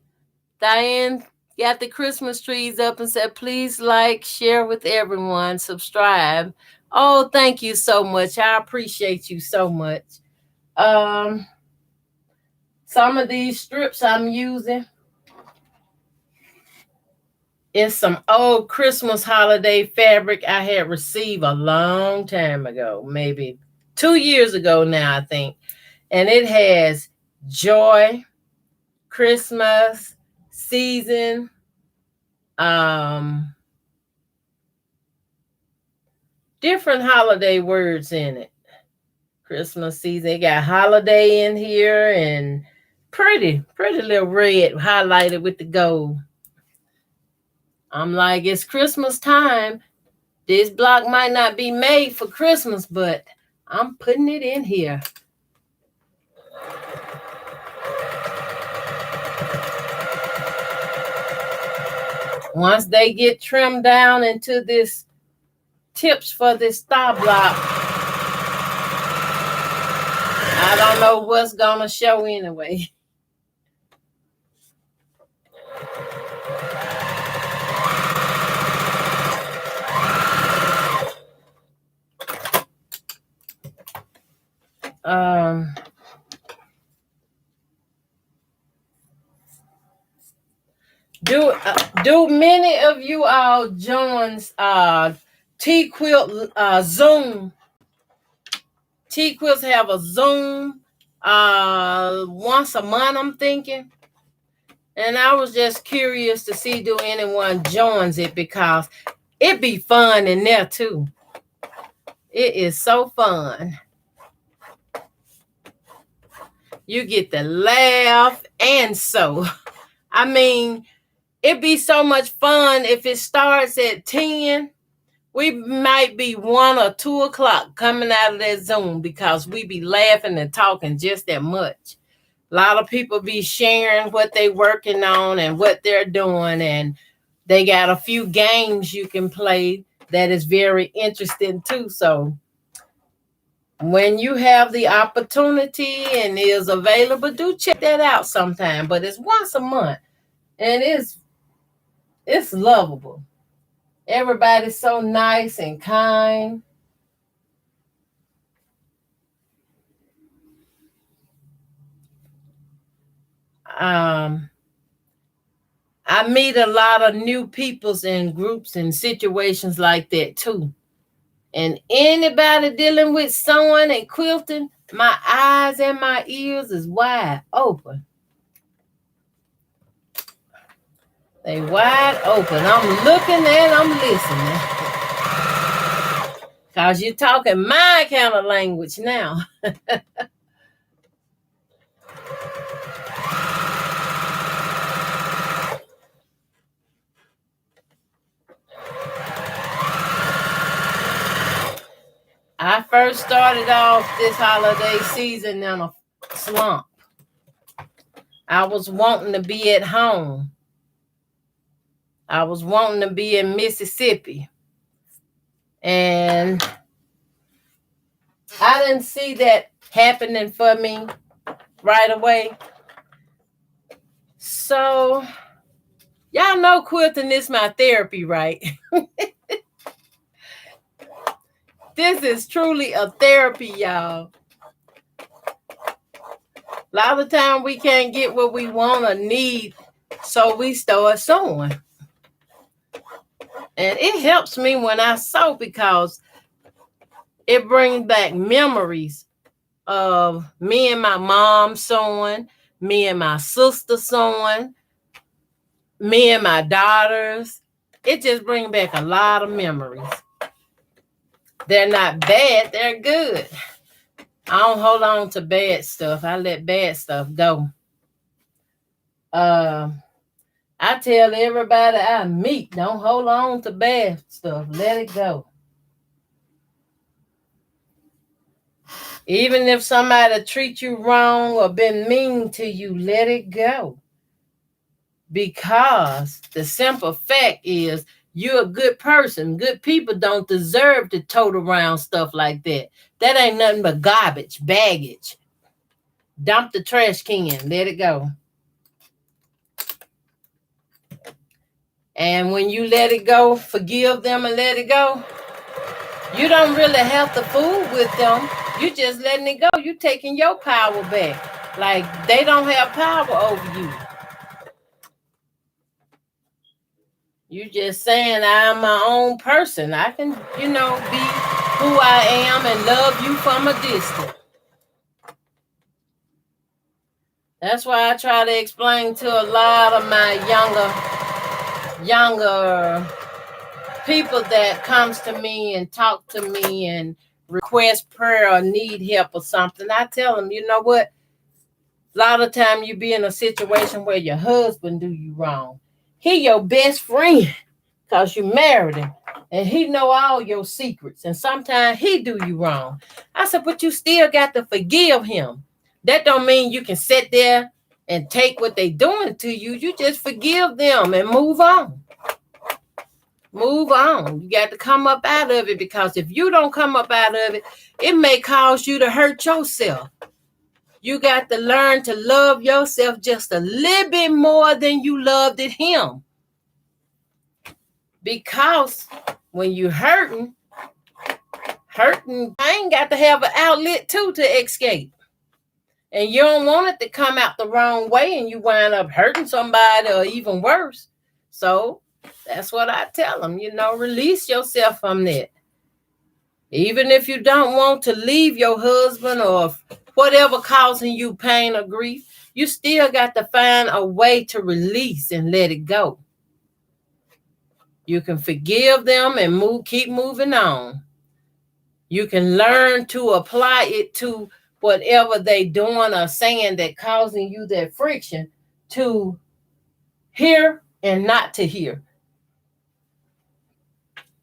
Diane got the Christmas trees up and said, please like, share with everyone, subscribe. Oh, thank you so much. I appreciate you so much. Some of these strips I'm using is some old Christmas holiday fabric I had received a long time ago, maybe 2 years ago now, I think. And it has joy, Christmas, season, different holiday words in it. Christmas season. It got holiday in here and pretty little red highlighted with the gold. I'm like, it's Christmas time. This block might not be made for Christmas, but I'm putting it in here. Once they get trimmed down into this tips for this star block, I don't know what's gonna show anyway. Do many of you all join T-Quilt Zoom? T-Quilts have a Zoom once a month, I'm thinking. And I was just curious to see do anyone joins it because it be fun in there too. It is so fun. You get to laugh and sew. I mean, it'd be so much fun if it starts at 10. We might be 1 or 2 o'clock coming out of that Zoom because we be laughing and talking just that much. A lot of people be sharing what they working on and what they're doing, and they got a few games you can play that is very interesting too. So when you have the opportunity and is available, do check that out sometime. But it's once a month, and it's lovable. Everybody's so nice and kind. I meet a lot of new peoples in groups and situations like that too. And anybody dealing with sewing and quilting, my eyes and my ears is wide open. They wide open. I'm looking and I'm listening. Because you're talking my kind of language now. I first started off this holiday season in a slump. I was wanting to be at home. I was wanting to be in Mississippi. And I didn't see that happening for me right away. So, y'all know quilting is my therapy, right? This is truly a therapy, y'all. A lot of time we can't get what we want or need, so we start sewing. And it helps me when I sew because it brings back memories of me and my mom sewing, me and my sister sewing, me and my daughters. It just brings back a lot of memories. They're not bad, they're good. I don't hold on to bad stuff. I let bad stuff go. I tell everybody I meet, don't hold on to bad stuff. Let it go. Even if somebody treat you wrong or been mean to you, let it go. Because the simple fact is you're a good person. Good people don't deserve to tote around stuff like that. That ain't nothing but garbage, baggage. Dump the trash can. Let it go. And when you let it go, forgive them and let it go, you don't really have to fool with them. You just letting it go. You taking your power back. Like they don't have power over you. You just saying I'm my own person. I can, be who I am and love you from a distance. That's why I try to explain to a lot of my younger people that comes to me and talk to me and request prayer or need help or something. I tell them, you know what? A lot of time you be in a situation where your husband do you wrong. He your best friend because you married him. And he know all your secrets. And sometimes he do you wrong. I said, but you still got to forgive him. That don't mean you can sit there and take what they doing to you. You just forgive them and move on. Move on. You got to come up out of it because if you don't come up out of it, it may cause you to hurt yourself. You got to learn to love yourself just a little bit more than you loved him. Because when you hurting, I ain't got to have an outlet too to escape. And you don't want it to come out the wrong way and you wind up hurting somebody or even worse. So that's what I tell them, release yourself from that. Even if you don't want to leave your husband or whatever causing you pain or grief, you still got to find a way to release and let it go. You can forgive them and keep moving on. You can learn to apply it to whatever they doing or saying that causing you that friction to hear and not to hear.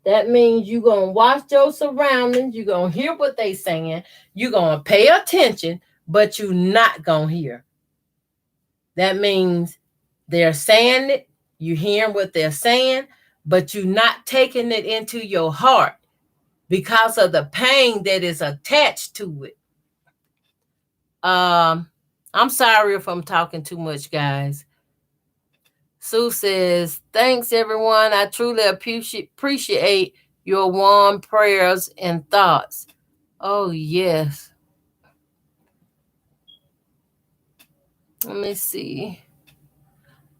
That means you're going to watch your surroundings. You're going to hear what they saying. You're going to pay attention, but you're not going to hear. That means they're saying it. You hearing what they're saying, but you're not taking it into your heart because of the pain that is attached to it. I'm sorry if I'm talking too much, guys. Sue says, thanks, everyone. I truly appreciate your warm prayers and thoughts. Oh, yes. Let me see.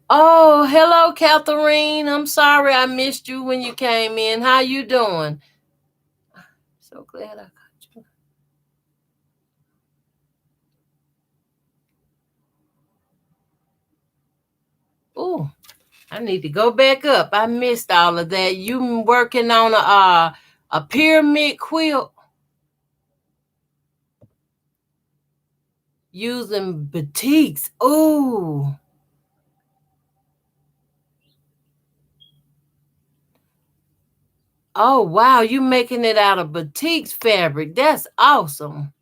Oh, hello, Catherine. I'm sorry I missed you when you came in. How you doing? So glad I got you. Oh, I need to go back up. I missed all of that. You working on a pyramid quilt? Using batiks. Oh. Oh wow, you making it out of batiks fabric. That's awesome.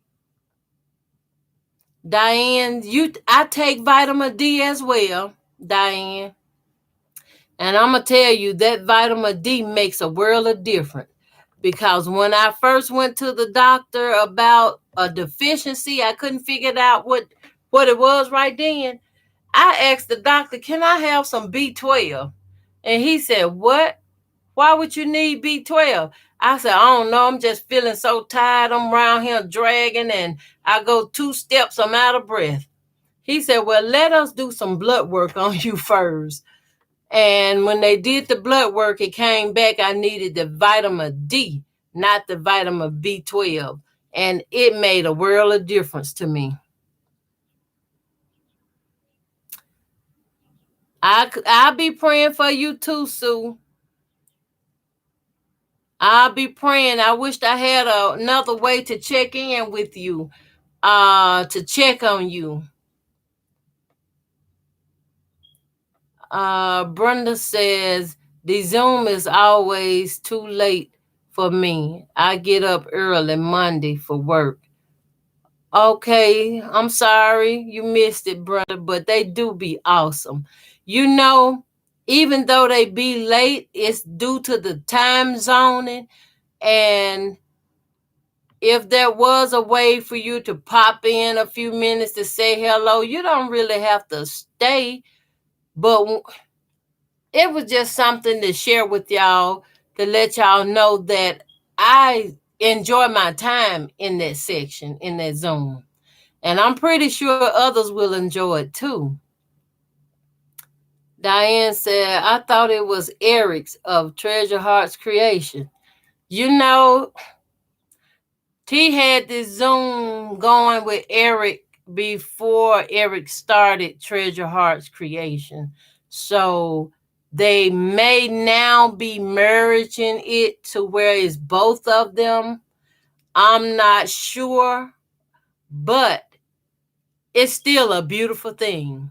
Diane, I take vitamin D as well, Diane. And I'm gonna tell you that vitamin D makes a world of difference. Because when I first went to the doctor about a deficiency, I couldn't figure out what it was right then. I asked the doctor, "Can I have some B12?" And he said, "What? Why would you need B12?" I said, "I don't know. I'm just feeling so tired. I'm around here dragging, and I go 2 steps, I'm out of breath." He said, "Well, let us do some blood work on you first." And when they did the blood work, it came back I needed the vitamin D, not the vitamin B12. And it made a world of difference to me. I'll be praying for you too, Sue. I'll be praying. I wished I had another way to check in with you, to check on you. Brenda says the Zoom is always too late for me. I get up early Monday for work. Okay, I'm sorry you missed it, Brenda, but they do be awesome. You know, even though they be late, it's due to the time zoning. And if there was a way for you to pop in a few minutes to say hello, you don't really have to stay. But it was just something to share with y'all to let y'all know that I enjoy my time in that section, in that zone. And I'm pretty sure others will enjoy it too. Diane said, I thought it was Eric's of Treasure Heart's Creation. You know, T had this Zoom going with Eric before Eric started Treasure Heart's Creation. So they may now be merging it to where it's both of them. I'm not sure, but it's still a beautiful thing.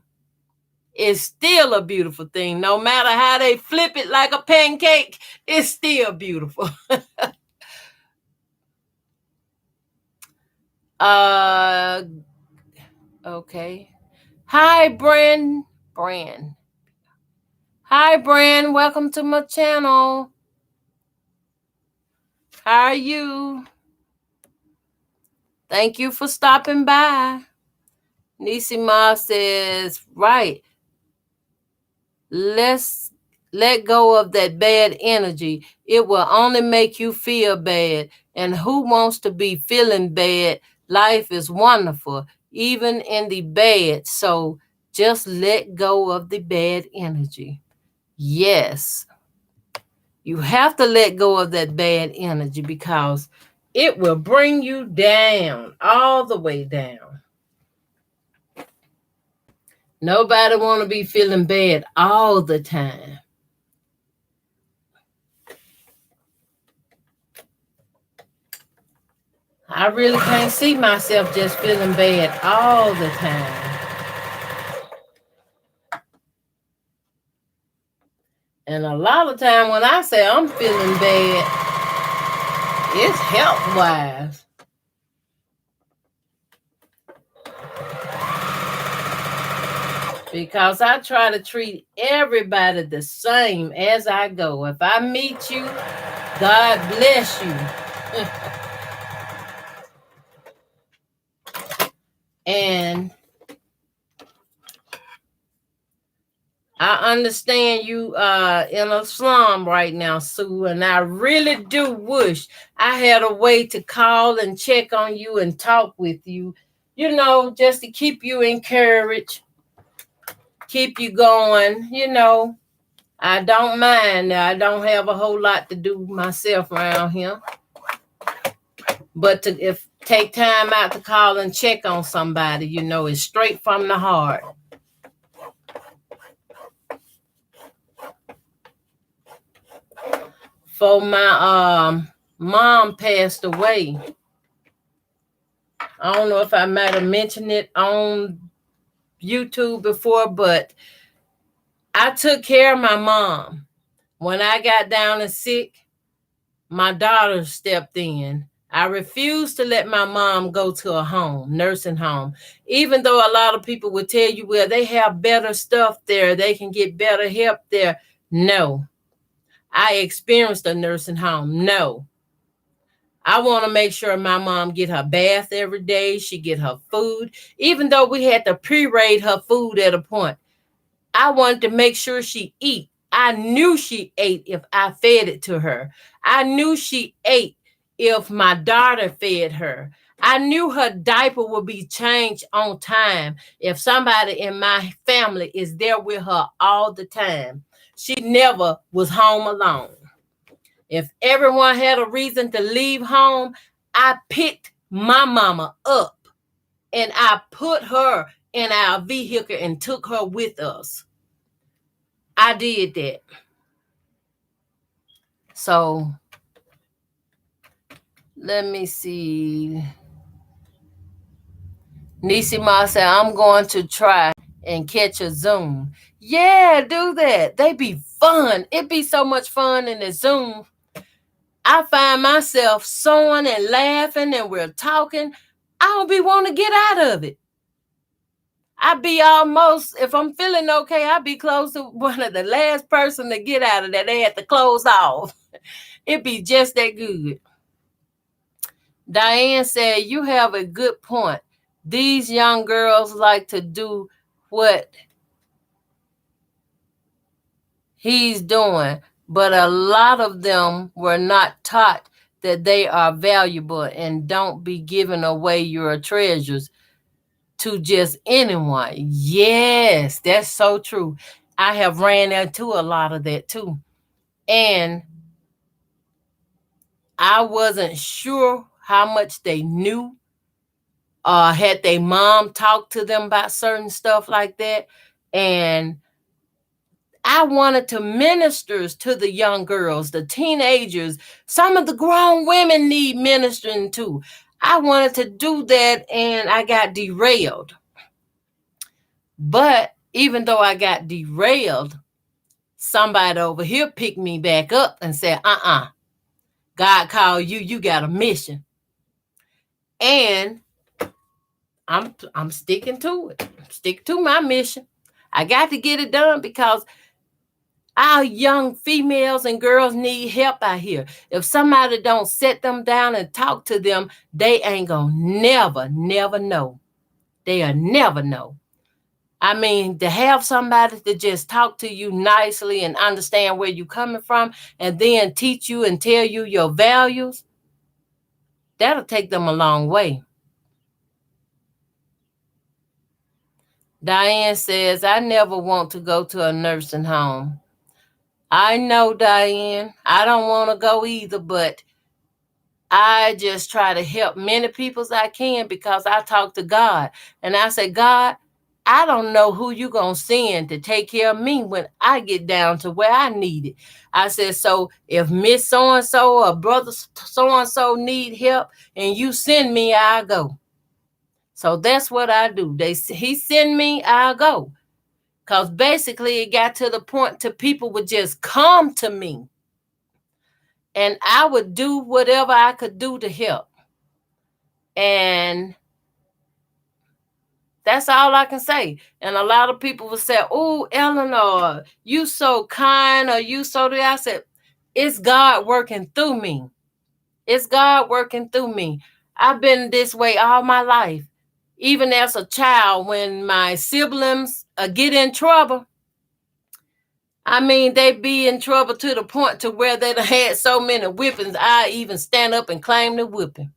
It's still a beautiful thing. No matter how they flip it like a pancake, it's still beautiful. uh okay. Hi, Brand. Hi, Brand. Welcome to my channel. How are you? Thank you for stopping by. Nisima says, right. Let's let go of that bad energy. It will only make you feel bad. And who wants to be feeling bad? Life is wonderful, even in the bad. So just let go of the bad energy. Yes. You have to let go of that bad energy because it will bring you down, all the way down. Nobody want to be feeling bad all the time. I really can't see myself just feeling bad all the time. And a lot of time when I say I'm feeling bad, it's health wise. Because I try to treat everybody the same as I go. If I meet you, God bless you. And I understand you in a slum right now, Sue, and I really do wish I had a way to call and check on you and talk with you, just to keep you encouraged, keep you going, I don't mind. I don't have a whole lot to do myself around here. But if take time out to call and check on somebody, it's straight from the heart. For my mom passed away. I don't know if I might have mentioned it on YouTube before, but I took care of my mom. When I got down and sick, my daughter stepped in. I refused to let my mom go to a home, nursing home, even though a lot of people would tell you, well, they have better stuff there, they can get better help there. No, I experienced a nursing home. No, I want to make sure my mom get her bath every day. She get her food, even though we had to pre-rate her food at a point. I wanted to make sure she eat. I knew she ate if I fed it to her. I knew she ate if my daughter fed her. I knew her diaper would be changed on time if somebody in my family is there with her all the time. She never was home alone. If everyone had a reason to leave home, I picked my mama up and I put her in our vehicle and took her with us. I did that. So let me see. Nisima said, I'm going to try and catch a Zoom. Yeah, do that. They be fun. It be so much fun in the Zoom. I find myself sewing and laughing and we're talking. I don't be wanting to get out of it. I be almost, if I'm feeling okay, I be close to one of the last person to get out of that. They had to close off. It be just that good. Diane said, you have a good point. These young girls like to do what he's doing, but a lot of them were not taught that they are valuable and don't be giving away your treasures to just anyone. Yes, that's so true. I have ran into a lot of that too. And I wasn't sure how much they knew. Had their mom talked to them about certain stuff like that. And I wanted to minister to the young girls, the teenagers. Some of the grown women need ministering to. I wanted to do that and I got derailed. But even though I got derailed, somebody over here picked me back up and said, God called you, you got a mission. And I'm sticking to it. Stick to my mission. I got to get it done because our young females and girls need help out here. If somebody don't sit them down and talk to them, they ain't gonna never know. They'll never know. I mean, to have somebody to just talk to you nicely and understand where you're coming from and then teach you and tell you your values, that'll take them a long way. Diane says, I never want to go to a nursing home. I know, Diane. I don't want to go either, but I just try to help many people as I can because I talk to God. And I say, God, I don't know who you're going to send to take care of me when I get down to where I need it. I said, so if Miss So-and-so or brother so-and-so need help and you send me, I'll go. So that's what I do. He send me, I'll go. Because basically it got to the point to people would just come to me. And I would do whatever I could do to help. And that's all I can say. And a lot of people would say, oh, Eleanor, you so kind, or you so there. I said, it's God working through me. It's God working through me. I've been this way all my life. Even as a child, when my siblings get in trouble, I mean, they be in trouble to the point to where they had so many whippings, I even stand up and claim the whipping.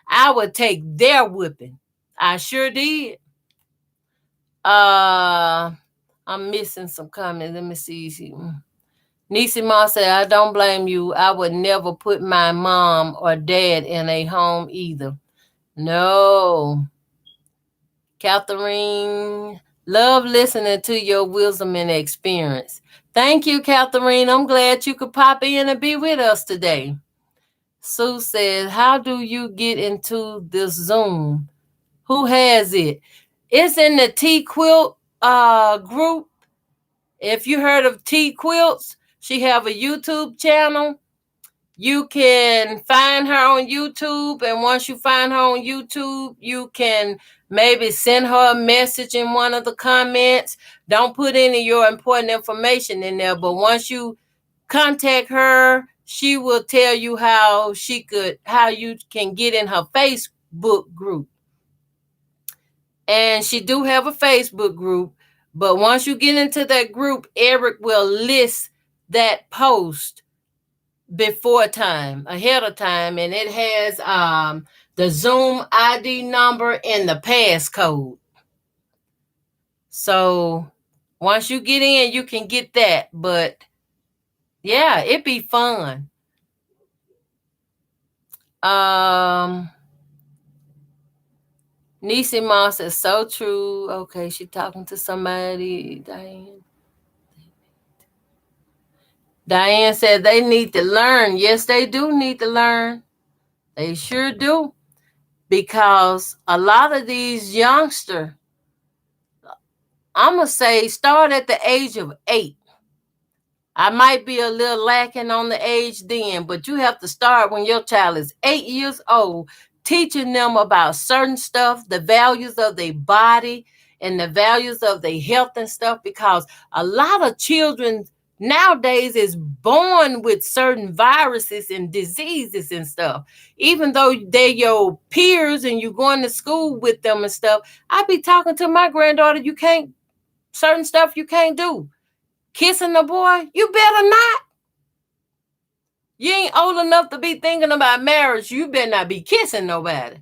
I would take their whipping. I sure did. I'm missing some comments. Let me see. Niecy Ma said, I don't blame you. I would never put my mom or dad in a home either. No. Catherine, love listening to your wisdom and experience. Thank you, Catherine. I'm glad you could pop in and be with us today. Sue says, how do you get into this Zoom? Who has it? It's in the T Quilt group. If you heard of T Quilts, she have a YouTube channel. You can find her on YouTube, and once you find her on YouTube, you can maybe send her a message in one of the comments. Don't put any of your important information in there, but once you contact her, she will tell you how you can get in her Facebook group. And she do have a Facebook group, but once you get into that group, Eric will list that post ahead of time, and it has the Zoom ID number and the passcode. So once you get in, you can get that. But yeah, it'd be fun. Niecy Moss is so true. Okay, she talking to somebody. Diane said they need to learn. Yes, they do need to learn. They sure do. Because a lot of these youngsters, I'm going to say, start at the age of 8. I might be a little lacking on the age then, but you have to start when your child is 8 years old, teaching them about certain stuff, the values of their body and the values of their health and stuff, because a lot of children nowadays is born with certain viruses and diseases and stuff. Even though they're your peers and you're going to school with them and stuff, I be talking to my granddaughter, certain stuff you can't do. Kissing a boy, you better not. You ain't old enough to be thinking about marriage. You better not be kissing nobody.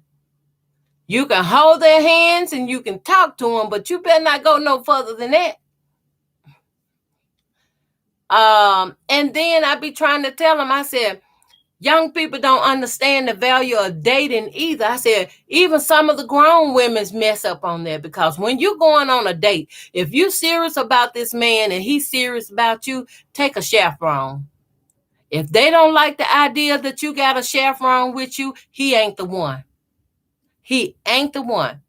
You can hold their hands and you can talk to them, but you better not go no further than that. And then I be trying to tell them, I said, young people don't understand the value of dating either. I said, even some of the grown women's mess up on that, because when you're going on a date, if you're serious about this man and he's serious about you, take a chaperone. If they don't like the idea that you got a chaperone with you, he ain't the one. He ain't the one.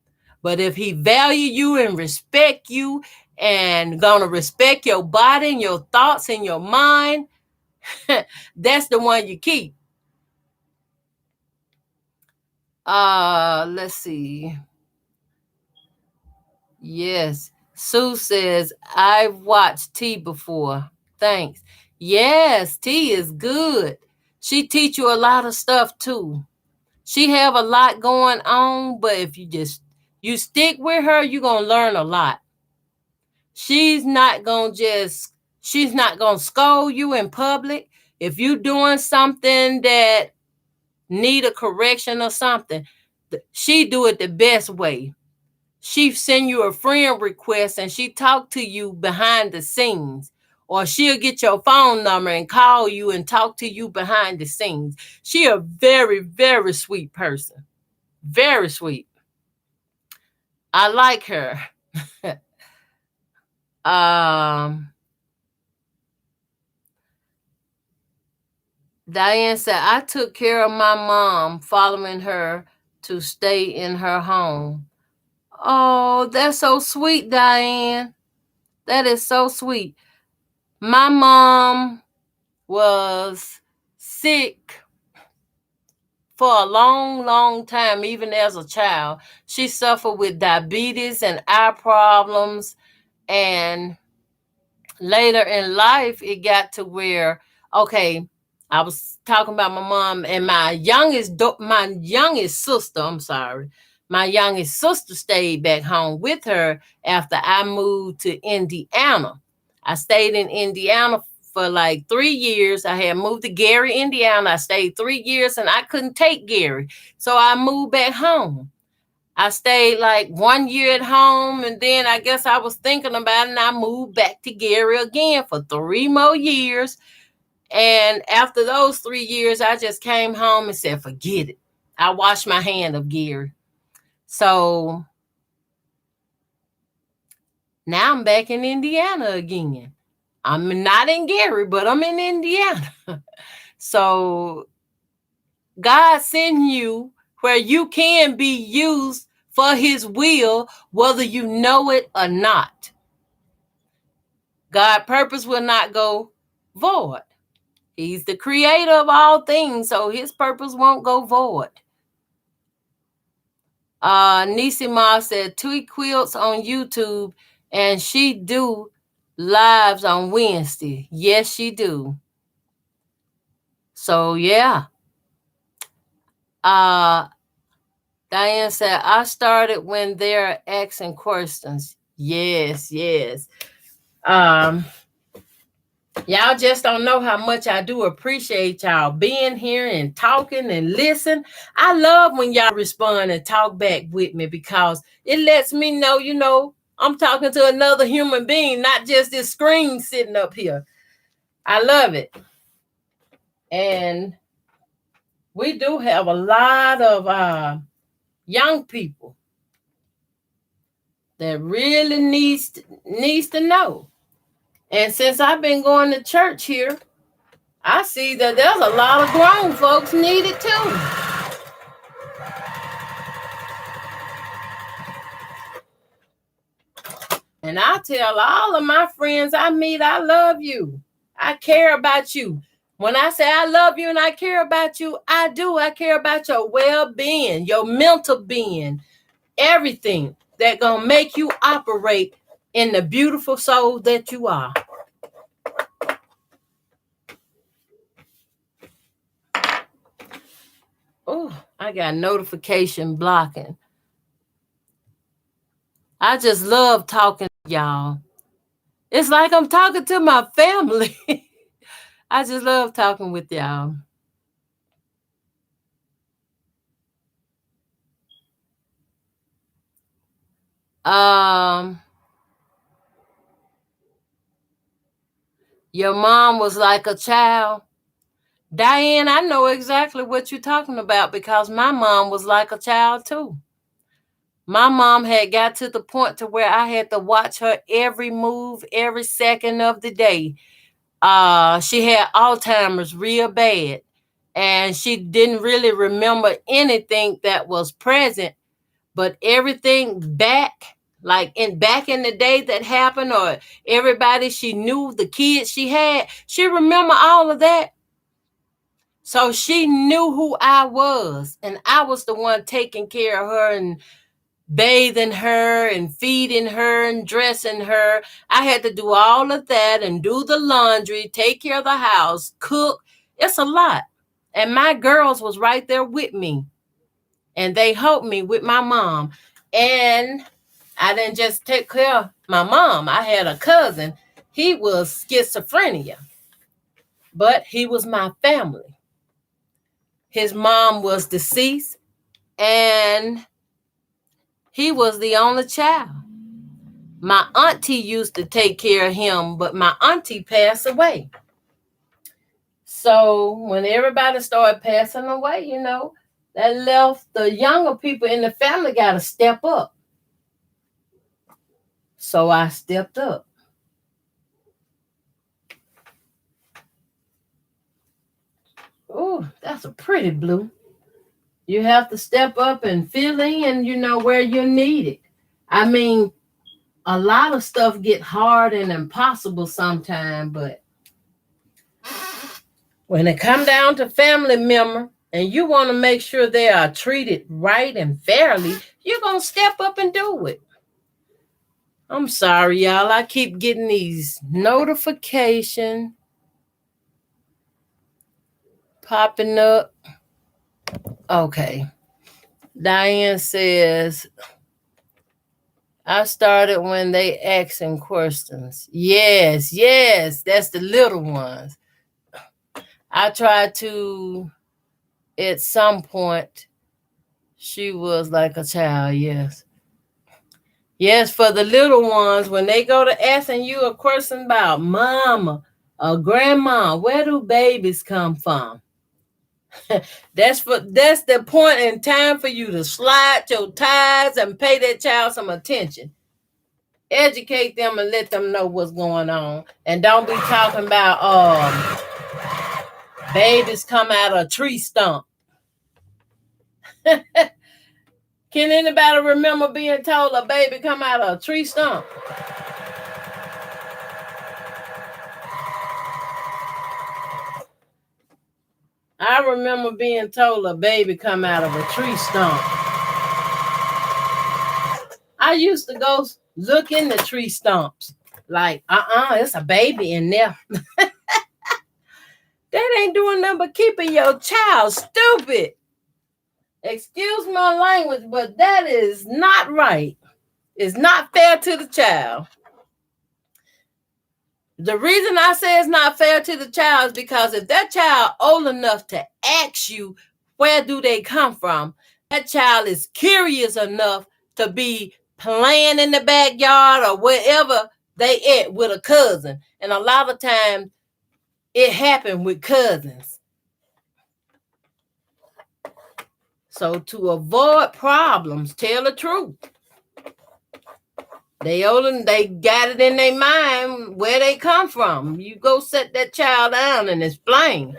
But if he value you and respect you and gonna respect your body and your thoughts and your mind, that's the one you keep. Let's see. Yes. Sue says, I've watched T before. Thanks. Yes, T is good. She teach you a lot of stuff too. She have a lot going on, but if you stick with her, you're going to learn a lot. She's not going to scold you in public. If you're doing something that need a correction or something, she do it the best way. She send you a friend request and she talk to you behind the scenes, or she'll get your phone number and call you and talk to you behind the scenes. She a very, very sweet person. Very sweet. I like her. Diane said, I took care of my mom following her to stay in her home. Oh, that's so sweet, Diane. That is so sweet. My mom was sick for a long, long time, even as a child. She suffered with diabetes and eye problems. And later in life, it got to where, okay, I was talking about my mom and my youngest sister, my youngest sister stayed back home with her after I moved to Indiana. I stayed in Indiana for like 3 years. I had moved to Gary, Indiana. I stayed 3 years and I couldn't take Gary. So I moved back home. I stayed like 1 year at home, and then I guess I was thinking about it and I moved back to Gary again for 3 more years. And after those 3 years, I just came home and said, forget it. I washed my hand of Gary. So now I'm back in Indiana again. I'm not in Gary, but I'm in Indiana. So God sent you where you can be used for his will, whether you know it or not. God's purpose will not go void. He's the creator of all things, so his purpose won't go void. Nisima said Twee Quilts on YouTube, and she do lives on Wednesday. Yes, she do. So yeah. Diane said I started when they're asking questions. Yes, yes. Y'all just don't know how much I do appreciate y'all being here and talking and listen. I love when y'all respond and talk back with me because it lets me know, I'm talking to another human being, not just this screen sitting up here. I love it. And we do have a lot of young people that really needs to know. And since I've been going to church here, I see that there's a lot of grown folks needed too. And I tell all of my friends I meet, I love you. I care about you. When I say I love you and I care about you, I do. I care about your well-being, your mental being, everything that gonna make you operate in the beautiful soul that you are. Oh, I got notification blocking. I just love talking to y'all. It's like I'm talking to my family. I just love talking with y'all. Your mom was like a child. Diane, I know exactly what you're talking about because my mom was like a child too. My mom had got to the point to where I had to watch her every move, every second of the day. She had Alzheimer's real bad, and she didn't really remember anything that was present, but everything back in the day that happened, or everybody she knew, the kids she had, she remember all of that. So she knew who I was, and I was the one taking care of her and bathing her and feeding her and dressing her. I had to do all of that and do the laundry, take care of the house, cook. It's a lot. And my girls was right there with me, and they helped me with my mom. And I didn't just take care of my mom. I had a cousin. He was schizophrenia, but he was my family. His mom was deceased, and he was the only child. My auntie used to take care of him, but my auntie passed away. So when everybody started passing away, that left the younger people in the family got to step up. So I stepped up. Oh, that's a pretty blue. You have to step up and fill in, where you're needed. I mean, a lot of stuff get hard and impossible sometimes, but when it come down to family member and you want to make sure they are treated right and fairly, you're going to step up and do it. I'm sorry, y'all. I keep getting these notifications popping up. Okay. Diane says, I started when they asking questions. Yes, that's the little ones. I tried to, at some point, she was like a child, yes. Yes, for the little ones, when they go to asking you a question about mama or grandma, where do babies come from? That's the point in time for you to slide your ties and pay that child some attention. Educate them and let them know what's going on. And don't be talking about babies come out of a tree stump. Can anybody remember being told a baby come out of a tree stump? I remember being told a baby come out of a tree stump. I used to go look in the tree stumps. Like, it's a baby in there. That ain't doing nothing but keeping your child stupid. Excuse my language, but that is not right. It's not fair to the child. The reason I say it's not fair to the child is because if that child old enough to ask you where do they come from, that child is curious enough to be playing in the backyard or wherever they at with a cousin. And a lot of times it happened with cousins. So to avoid problems, tell the truth. They got it in their mind where they come from. You go set that child down and explain.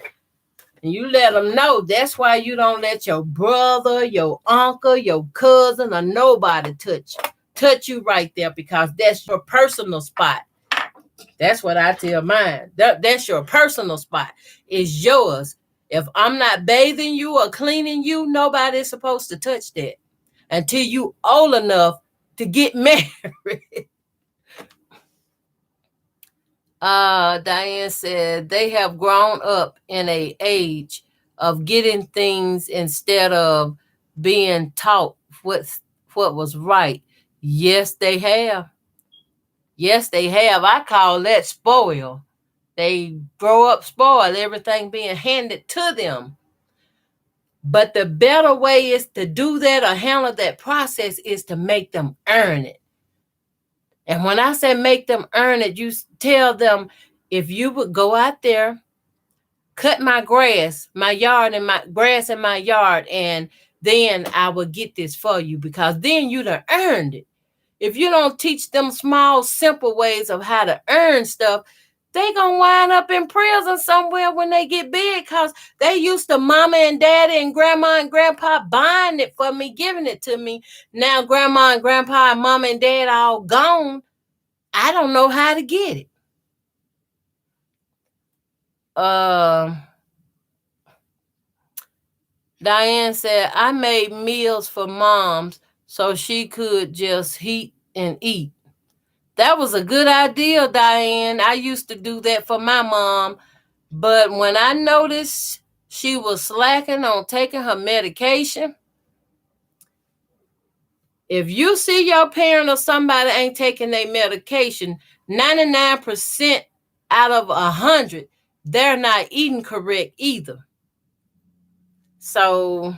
And you let them know that's why you don't let your brother, your uncle, your cousin, or nobody touch you right there, because that's your personal spot. That's what I tell mine. That's your personal spot. It's yours. If I'm not bathing you or cleaning you, nobody's supposed to touch that until you old enough to get married. Diane said they have grown up in a age of getting things instead of being taught what was right. Yes, they have. Yes, they have. I call that spoil. They grow up spoiled, everything being handed to them. But the better way is to do that or handle that process is to make them earn it. And when I say make them earn it, you tell them, if you would go out there, cut my grass, my yard, and my grass in my yard, and then I will get this for you, because then you done earned it. If you don't teach them small, simple ways of how to earn stuff, they gonna wind up in prison somewhere when they get big, because they used to mama and daddy and grandma and grandpa buying it for me, giving it to me. Now grandma and grandpa and mama and dad all gone. I don't know how to get it. Diane said, I made meals for moms so she could just heat and eat. That was a good idea, Diane. I used to do that for my mom. But when I noticed she was slacking on taking her medication, if you see your parent or somebody ain't taking their medication, 99% out of 100, they're not eating correct either. So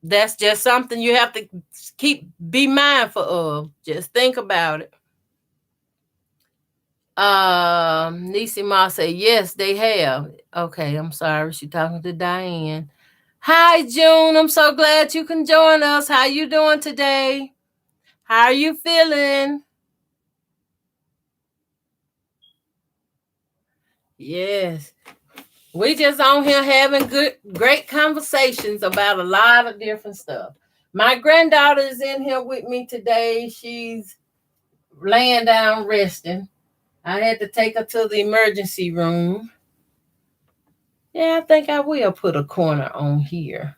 that's just something you have to be mindful of. Just think about it. Nisi Ma said, yes, they have. Okay, I'm sorry. She's talking to Diane. Hi, June. I'm so glad you can join us. How you doing today? How are you feeling? Yes. We just on here having great conversations about a lot of different stuff. My granddaughter is in here with me today. She's laying down resting. I had to take her to the emergency room. Yeah, I think I will put a corner on here.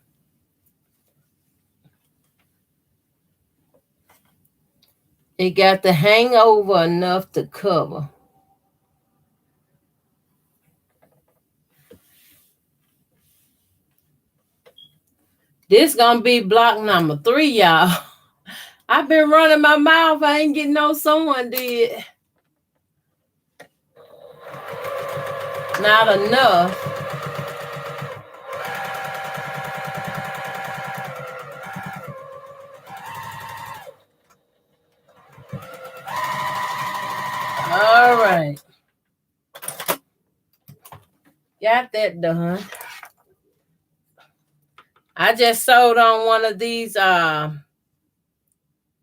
It got the hangover enough to cover. This gonna be block number 3, y'all. I've been running my mouth. I ain't getting no someone did. Not enough. All right. Got that done. I just sold on one of these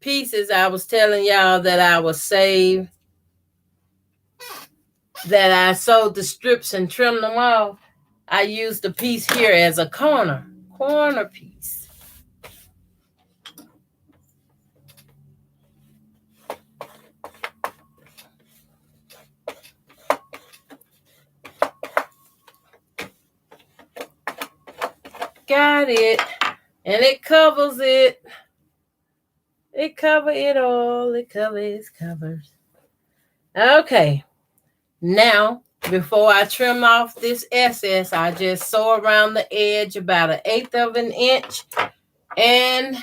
pieces I was telling y'all that I was saved. That I sold the strips and trimmed them off. I used the piece here as a corner piece. got it. And it covers it. It covers it all. It covers. Okay. Now, before I trim off this excess, I just sew around the edge about 1/8 of an inch. And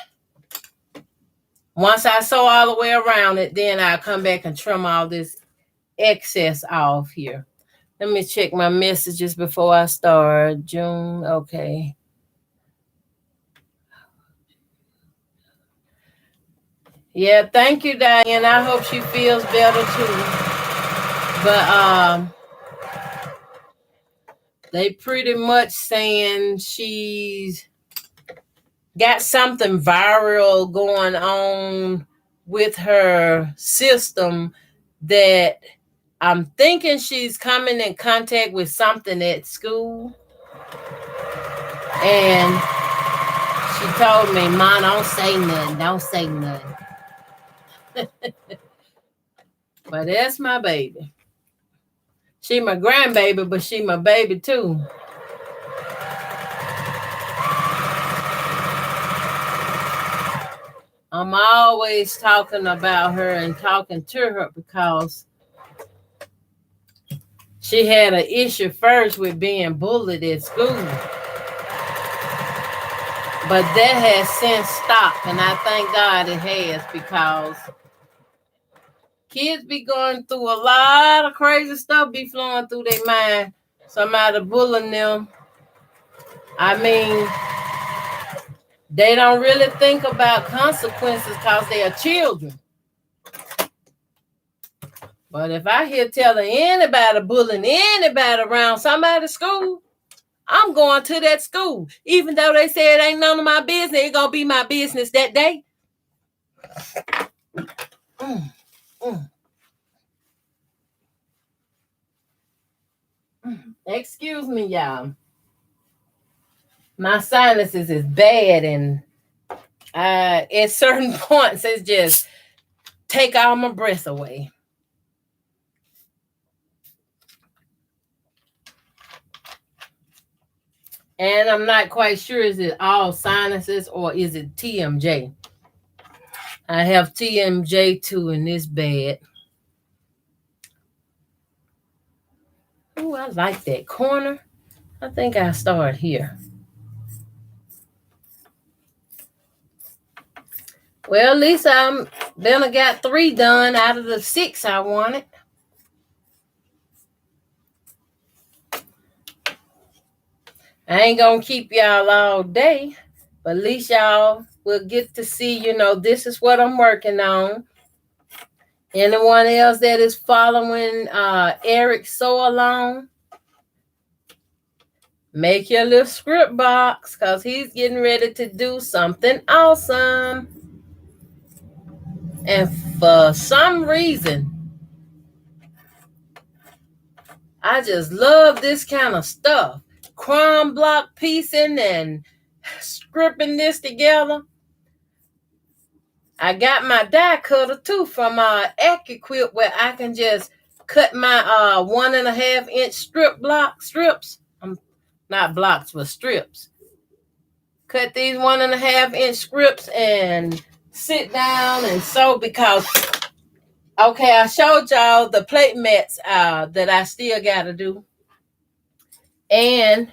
once I sew all the way around it, then I'll come back and trim all this excess off here. Let me check my messages before I start. June, okay. Yeah, thank you, Diane. I hope she feels better too. But they pretty much saying she's got something viral going on with her system that I'm thinking she's coming in contact with something at school. And she told me, "Ma, don't say nothing. Don't say nothing." But that's my baby. She my grandbaby, but she my baby too. I'm always talking about her and talking to her because she had an issue first with being bullied at school. But that has since stopped, and I thank God it has, because kids be going through a lot of crazy stuff be flowing through their mind. Somebody bullying them. I mean, they don't really think about consequences because they are children. But if I hear telling anybody bullying anybody around somebody's school, I'm going to that school. Even though they say it ain't none of my business, it's going to be my business that day. Excuse me, y'all. My sinuses is bad, and at certain points, it's just take all my breath away. And I'm not quite sure, is it all sinuses or is it TMJ? I have TMJ too, and it's bad. Oh, I like that corner. I think I'll start here. Well, at least I got 3 done out of the 6 I wanted. I ain't gonna keep y'all all day, but at least y'all will get to see, this is what I'm working on. Anyone else that is following Eric Sew Along, make your little script box, because he's getting ready to do something awesome. And for some reason, I just love this kind of stuff. Crumb block piecing and scripting this together. I got my die cutter too from AccuQuip, where I can just cut my 1.5 inch strips. Not blocks, but strips. Cut these 1.5 inch strips and sit down and sew, because okay, I showed y'all the plate mats that I still gotta do. And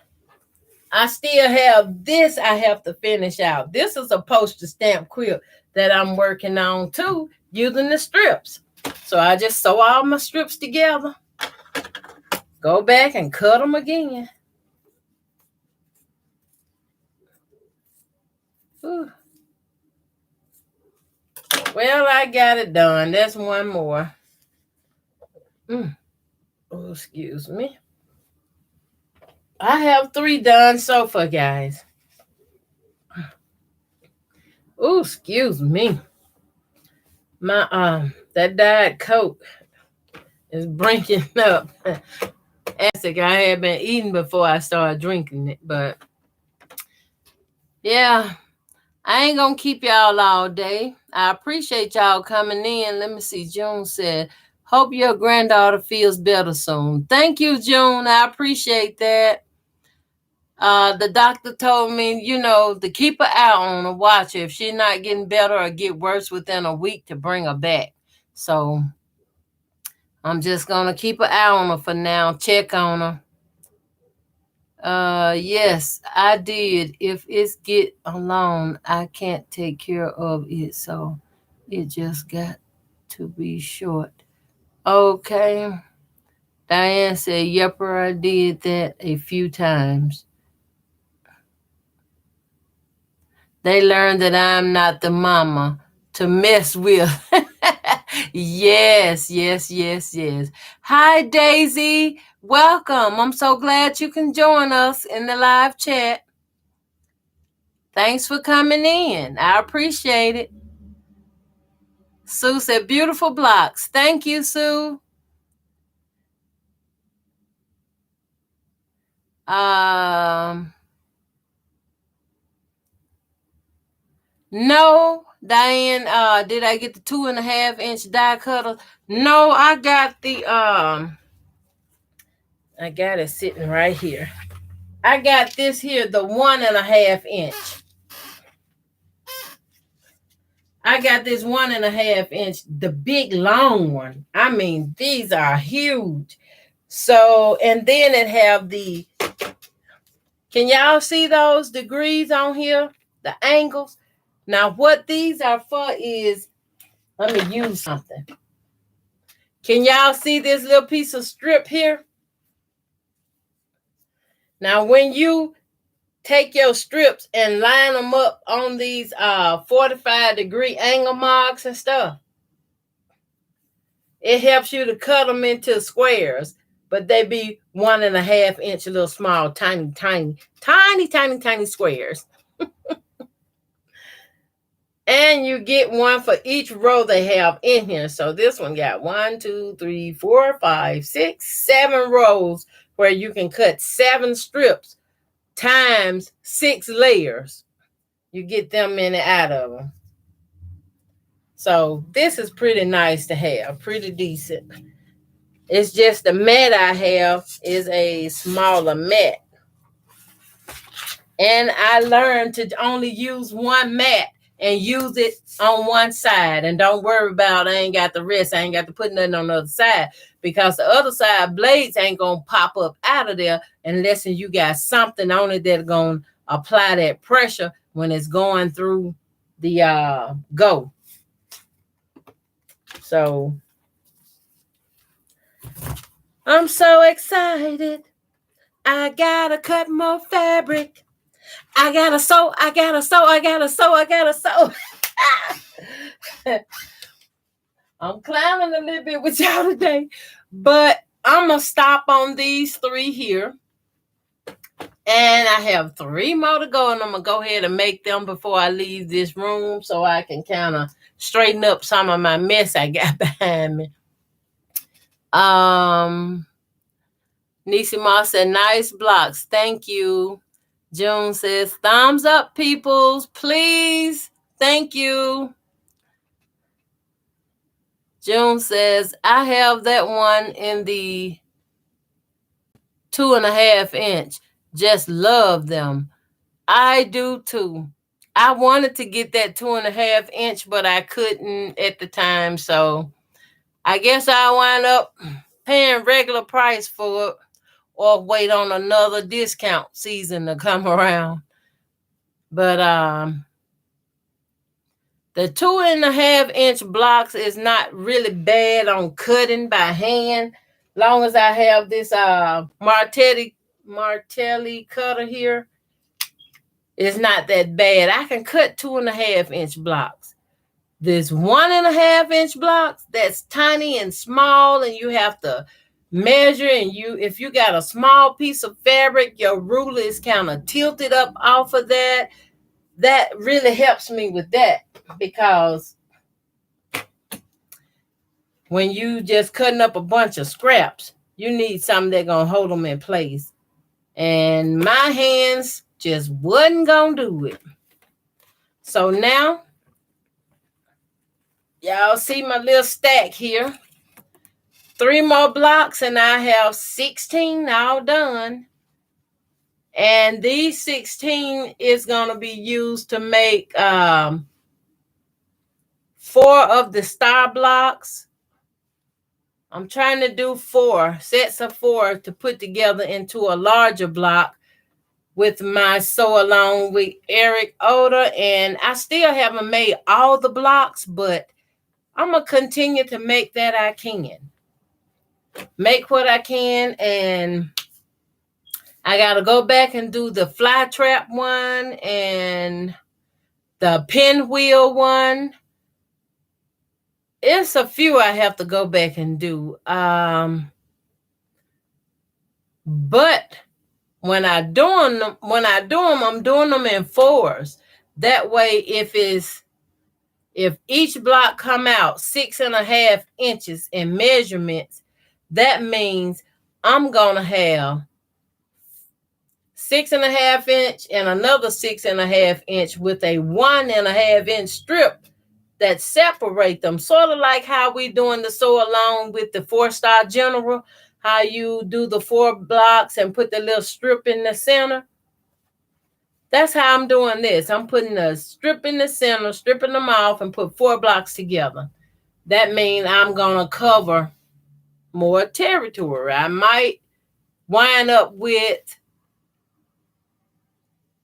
I still have this I have to finish out. This is a postage stamp quilt that I'm working on too, using the strips. So I just sew all my strips together, go back and cut them again. Whew. Well, I got it done. That's one more. Oh, excuse me. I have 3 done so far, guys. Oh, excuse me. My that Diet Coke is breaking up acid I had been eating before I started drinking it. But yeah, I ain't gonna keep y'all all day. I appreciate y'all coming in. Let me see. June said, hope your granddaughter feels better soon. Thank you, June. I appreciate that. The doctor told me, to keep an eye on her, watch her. If she's not getting better or get worse within a week, to bring her back. So I'm just gonna keep an eye on her for now, check on her. Yes, I did. If it's get along, I can't take care of it, so it just got to be short. Okay. Diane said, yepper, I did that a few times. They learned that I'm not the mama to mess with. Yes, yes, yes, yes. Hi, Daisy. Welcome. I'm so glad you can join us in the live chat. Thanks for coming in. I appreciate it. Sue said, beautiful blocks. Thank you, Sue. No, Diane, did I get the 2.5-inch die cutter? No, I got I got it sitting right here. I got this here, the 1.5-inch. I got this 1.5-inch, the big long one. I mean, these are huge. So, and then it have can y'all see those degrees on here? The angles? Now, what these are for is, let me use something. Can y'all see this little piece of strip here? Now, when you take your strips and line them up on these 45-degree angle marks and stuff, it helps you to cut them into squares, but they be 1.5-inch little small, tiny, tiny, tiny, tiny, tiny squares. And you get one for each row they have in here. So this one got 1, 2, 3, 4, 5, 6, 7 rows where you can cut 7 strips times 6 layers. You get them in and out of them. So this is pretty nice to have, pretty decent. It's just the mat I have is a smaller mat. And I learned to only use one mat and use it on one side. And don't worry about I ain't got the rest. I ain't got to put nothing on the other side. Because the other side blades ain't going to pop up out of there unless you got something on it that's going to apply that pressure when it's going through the go. So I'm so excited. I gotta cut more fabric. I gotta sew. I gotta sew. I gotta sew. I gotta sew. I'm clowning a little bit with y'all today, but I'm gonna stop on these 3 here. And I have 3 more to go, and I'm gonna go ahead and make them before I leave this room so I can kind of straighten up some of my mess I got behind me. Nisi Moss said, nice blocks. Thank you. June says, thumbs up, peoples, please. Thank you. June says, I have that one in the 2.5-inch. Just love them. I do too. I wanted to get that 2.5-inch, but I couldn't at the time. So I guess I'll wind up paying regular price for it or wait on another discount season to come around. But the 2.5-inch blocks is not really bad on cutting by hand. Long as I have this Martelli cutter here, it's not that bad. I can cut 2.5-inch blocks. This 1.5-inch blocks, that's tiny and small, and you have to measure. And if you got a small piece of fabric, your ruler is kind of tilted up off of that. That really helps me with that, because when you just cutting up a bunch of scraps, you need something that's gonna hold them in place. And my hands just wasn't gonna do it. So now, y'all see my little stack here. 3 more blocks and I have 16 all done. And these 16 is going to be used to make 4 of the star blocks. I'm trying to do 4 sets of 4 to put together into a larger block with my sew along with Eric Oder. And I still haven't made all the blocks, but I'm going to continue to make that I can. Make what I can, and I got to go back and do the fly trap one and the pinwheel one. It's a few I have to go back and do. But when I do them, I'm doing them in 4s. That way, if each block come out 6.5 inches in measurements, that means I'm gonna have 6.5 inch and another 6.5 inch with a 1.5 inch strip that separate them, sort of like how we doing the sew along with the 4-star general, how you do the 4 blocks and put the little strip in the center. That's how I'm doing this. I'm putting a strip in the center, stripping them off, and put 4 blocks together. That means I'm going to cover more territory. I might wind up with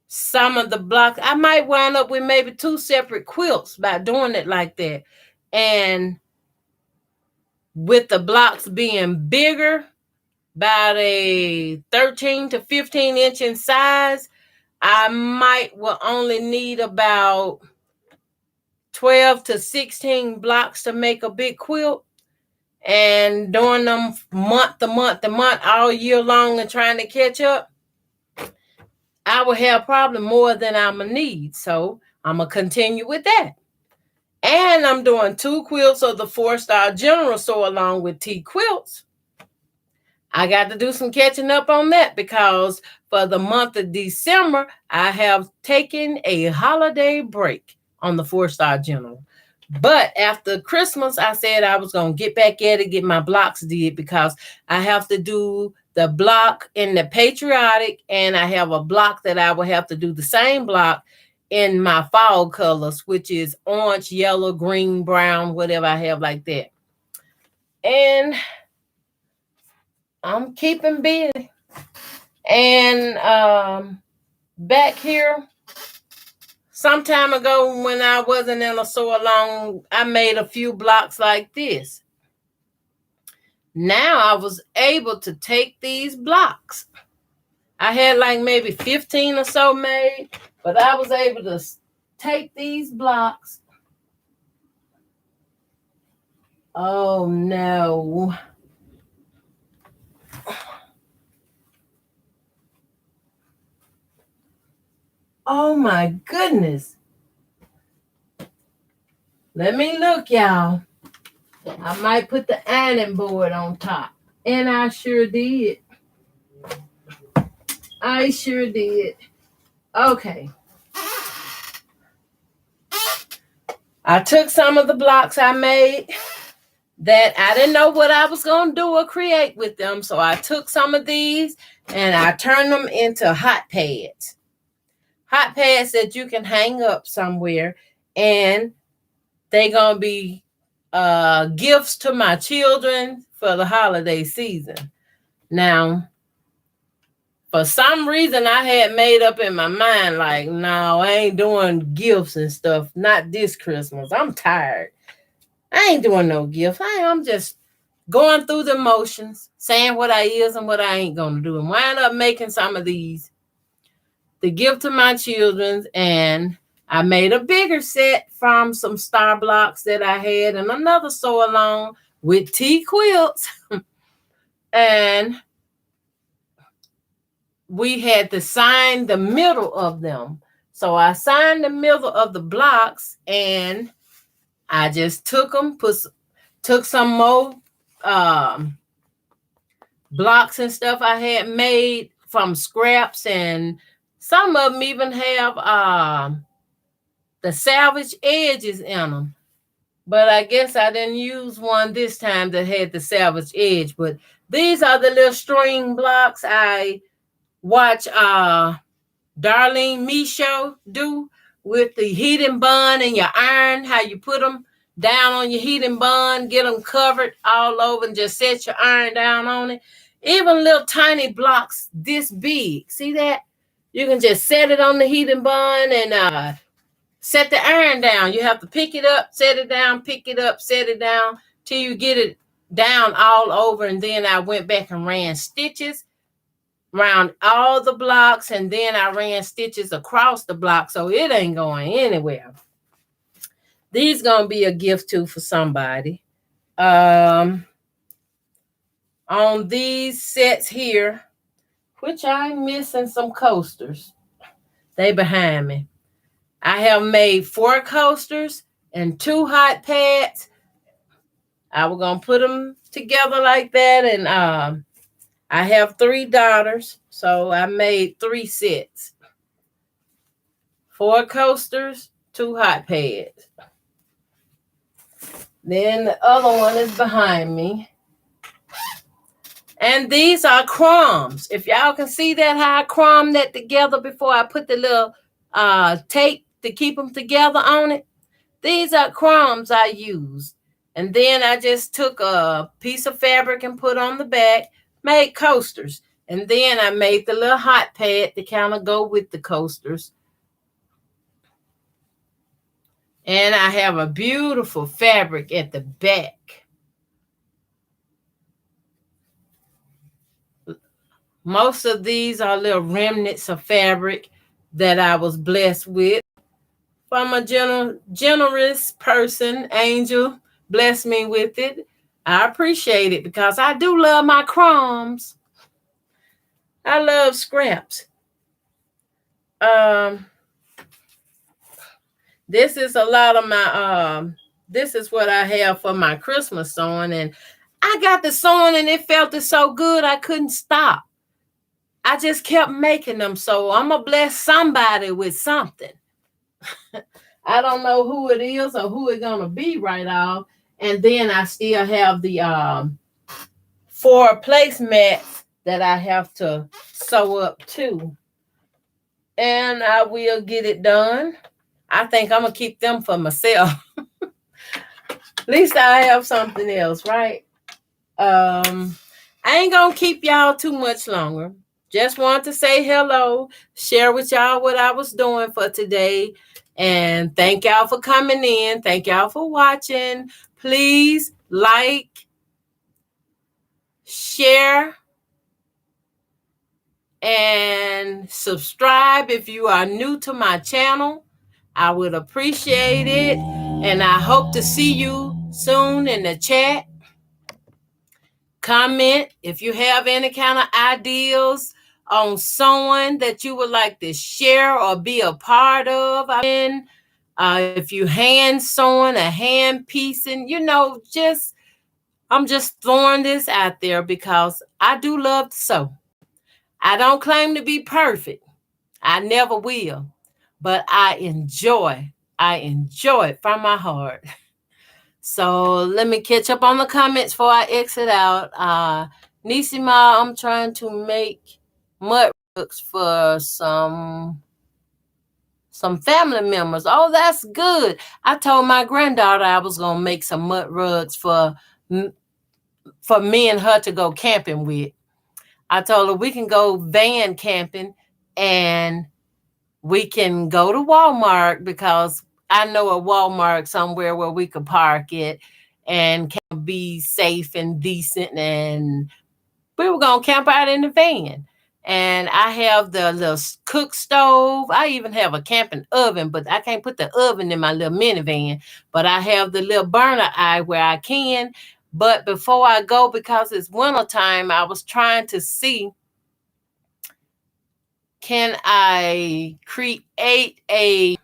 some of the blocks. I might wind up with maybe 2 separate quilts by doing it like that. And with the blocks being bigger, about a 13 to 15 inch in size, I will only need about 12 to 16 blocks to make a big quilt. And doing them month to month to month all year long and trying to catch up, I will have probably more than I'm going to need. So I'm going to continue with that. And I'm doing 2 quilts of the 4-star general sew along with T quilts. I got to do some catching up on that because for the month of December, I have taken a holiday break on the 4-star general. But after Christmas, I said I was going to get back at it, get my blocks did, because I have to do the block in the patriotic, and I have a block that I will have to do the same block in my fall colors, which is orange, yellow, green, brown, whatever I have like that. And I'm keeping busy. And back here, some time ago when I wasn't in a sew along, I made a few blocks like this. Now I was able to take these blocks. I had like maybe 15 or so made, but I was able to take these blocks. Oh no. Oh my goodness. Let me look, y'all. I might put the ironing board on top. And I sure did. I sure did. Okay. I took some of the blocks I made that I didn't know what I was going to do or create with them. So I took some of these and I turned them into hot pads. Hot pads that you can hang up somewhere, and they're going to be gifts to my children for the holiday season. Now, for some reason, I had made up in my mind, like, no, I ain't doing gifts and stuff. Not this Christmas. I'm tired. I ain't doing no gifts. I'm just going through the motions, saying what I is and what I ain't going to do. And wind up making some of these to give to my children. And I made a bigger set from some star blocks that I had and another sew along with T quilts. And we had to sign the middle of them. So I signed the middle of the blocks, and I just took them, took some more blocks and stuff I had made from scraps, and some of them even have the salvage edges in them. But I guess I didn't use one this time that had the salvage edge. But these are the little string blocks I watch Darlene Michaud do with the heating bun and your iron, how you put them down on your heating bun, get them covered all over, and just set your iron down on it. Even little tiny blocks this big. See that? You can just set it on the heating bun and set the iron down. You have to pick it up, set it down, pick it up, set it down till you get it down all over. And then I went back and ran stitches around all the blocks, and then I ran stitches across the block, so it ain't going anywhere. These gonna be a gift too for somebody. On these sets here, which I'm missing some coasters. They behind me. I have made 4 coasters and 2 hot pads. I was gonna put them together like that, and I have 3 daughters, so I made 3 sets. 4 coasters, 2 hot pads. Then the other one is behind me. And these are crumbs. If y'all can see that, how I crumb that together before I put the little tape to keep them together on it. These are crumbs I used. And then I just took a piece of fabric and put on the back, made coasters. And then I made the little hot pad to kind of go with the coasters. And I have a beautiful fabric at the back. Most of these are little remnants of fabric that I was blessed with from a generous person. Angel blessed me with it. I appreciate it because I do love my crumbs. I love scraps. This is a lot of my this is what I have for my Christmas sewing, and I got the sewing and it felt it so good I couldn't stop. I just kept making them, so I'm gonna bless somebody with something. I don't know who it is or who it's gonna be right off. And then I still have the 4 placemats that I have to sew up too. And I will get it done. I think I'm gonna keep them for myself. At least I have something else, right? I ain't gonna keep y'all too much longer. Just want to say hello, share with y'all what I was doing for today. And thank y'all for coming in. Thank y'all for watching. Please like, share, and subscribe if you are new to my channel. I would appreciate it. And I hope to see you soon in the chat. Comment if you have any kind of ideas on someone that you would like to share or be a part of. If you hand sewing a hand piecing, I'm just throwing this out there because I do love to sew. I don't claim to be perfect. I never will. But I enjoy it from my heart. So let me catch up on the comments before I exit out. Nisima, I'm trying to make mud rugs for some family members. Oh, that's good. I told my granddaughter I was gonna make some mud rugs for me and her to go camping with. I told her we can go van camping and we can go to Walmart because I know a Walmart somewhere where we could park it and can be safe and decent. And we were going to camp out in the van. And I have the little cook stove. I even have a camping oven, but I can't put the oven in my little minivan. But I have the little burner eye where I can. But before I go, because it's winter time, I was trying to see, can I create a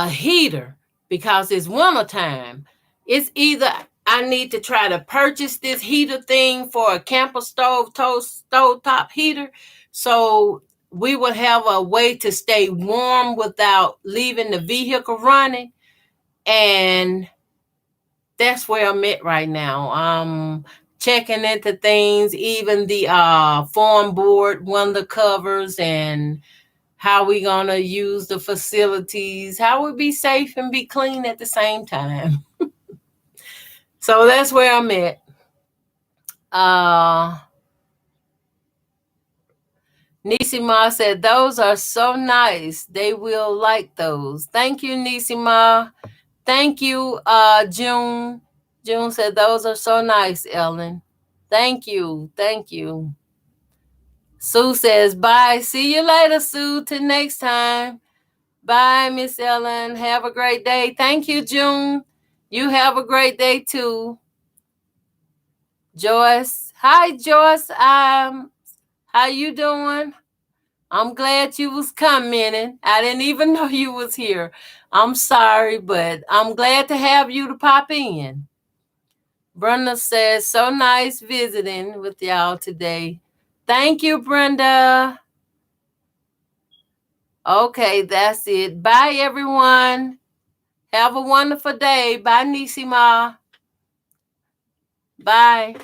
heater because it's winter time. It's either I need to try to purchase this heater thing for a camper stove top heater, so we would have a way to stay warm without leaving the vehicle running. And that's where I'm at right now. checking into things, even the farm board, one of the covers, and how we gonna use the facilities, how we be safe and be clean at the same time. So that's where I'm at. Uh Nisima said, those are so nice. They will like those. Thank you, Nisima. Thank you, June. June said, those are so nice, Ellen. Thank you. Thank you. Sue says, bye. See you later, Sue. Till next time. Bye, Miss Ellen. Have a great day. Thank you, June. You have a great day too. Joyce. Hi, Joyce. How you doing? I'm glad you was commenting. I didn't even know you was here. I'm sorry, but I'm glad to have you to pop in. Brenda says, so nice visiting with y'all today. Thank you, Brenda. Okay, that's it. Bye, everyone. Have a wonderful day. Bye, Nisima. Bye.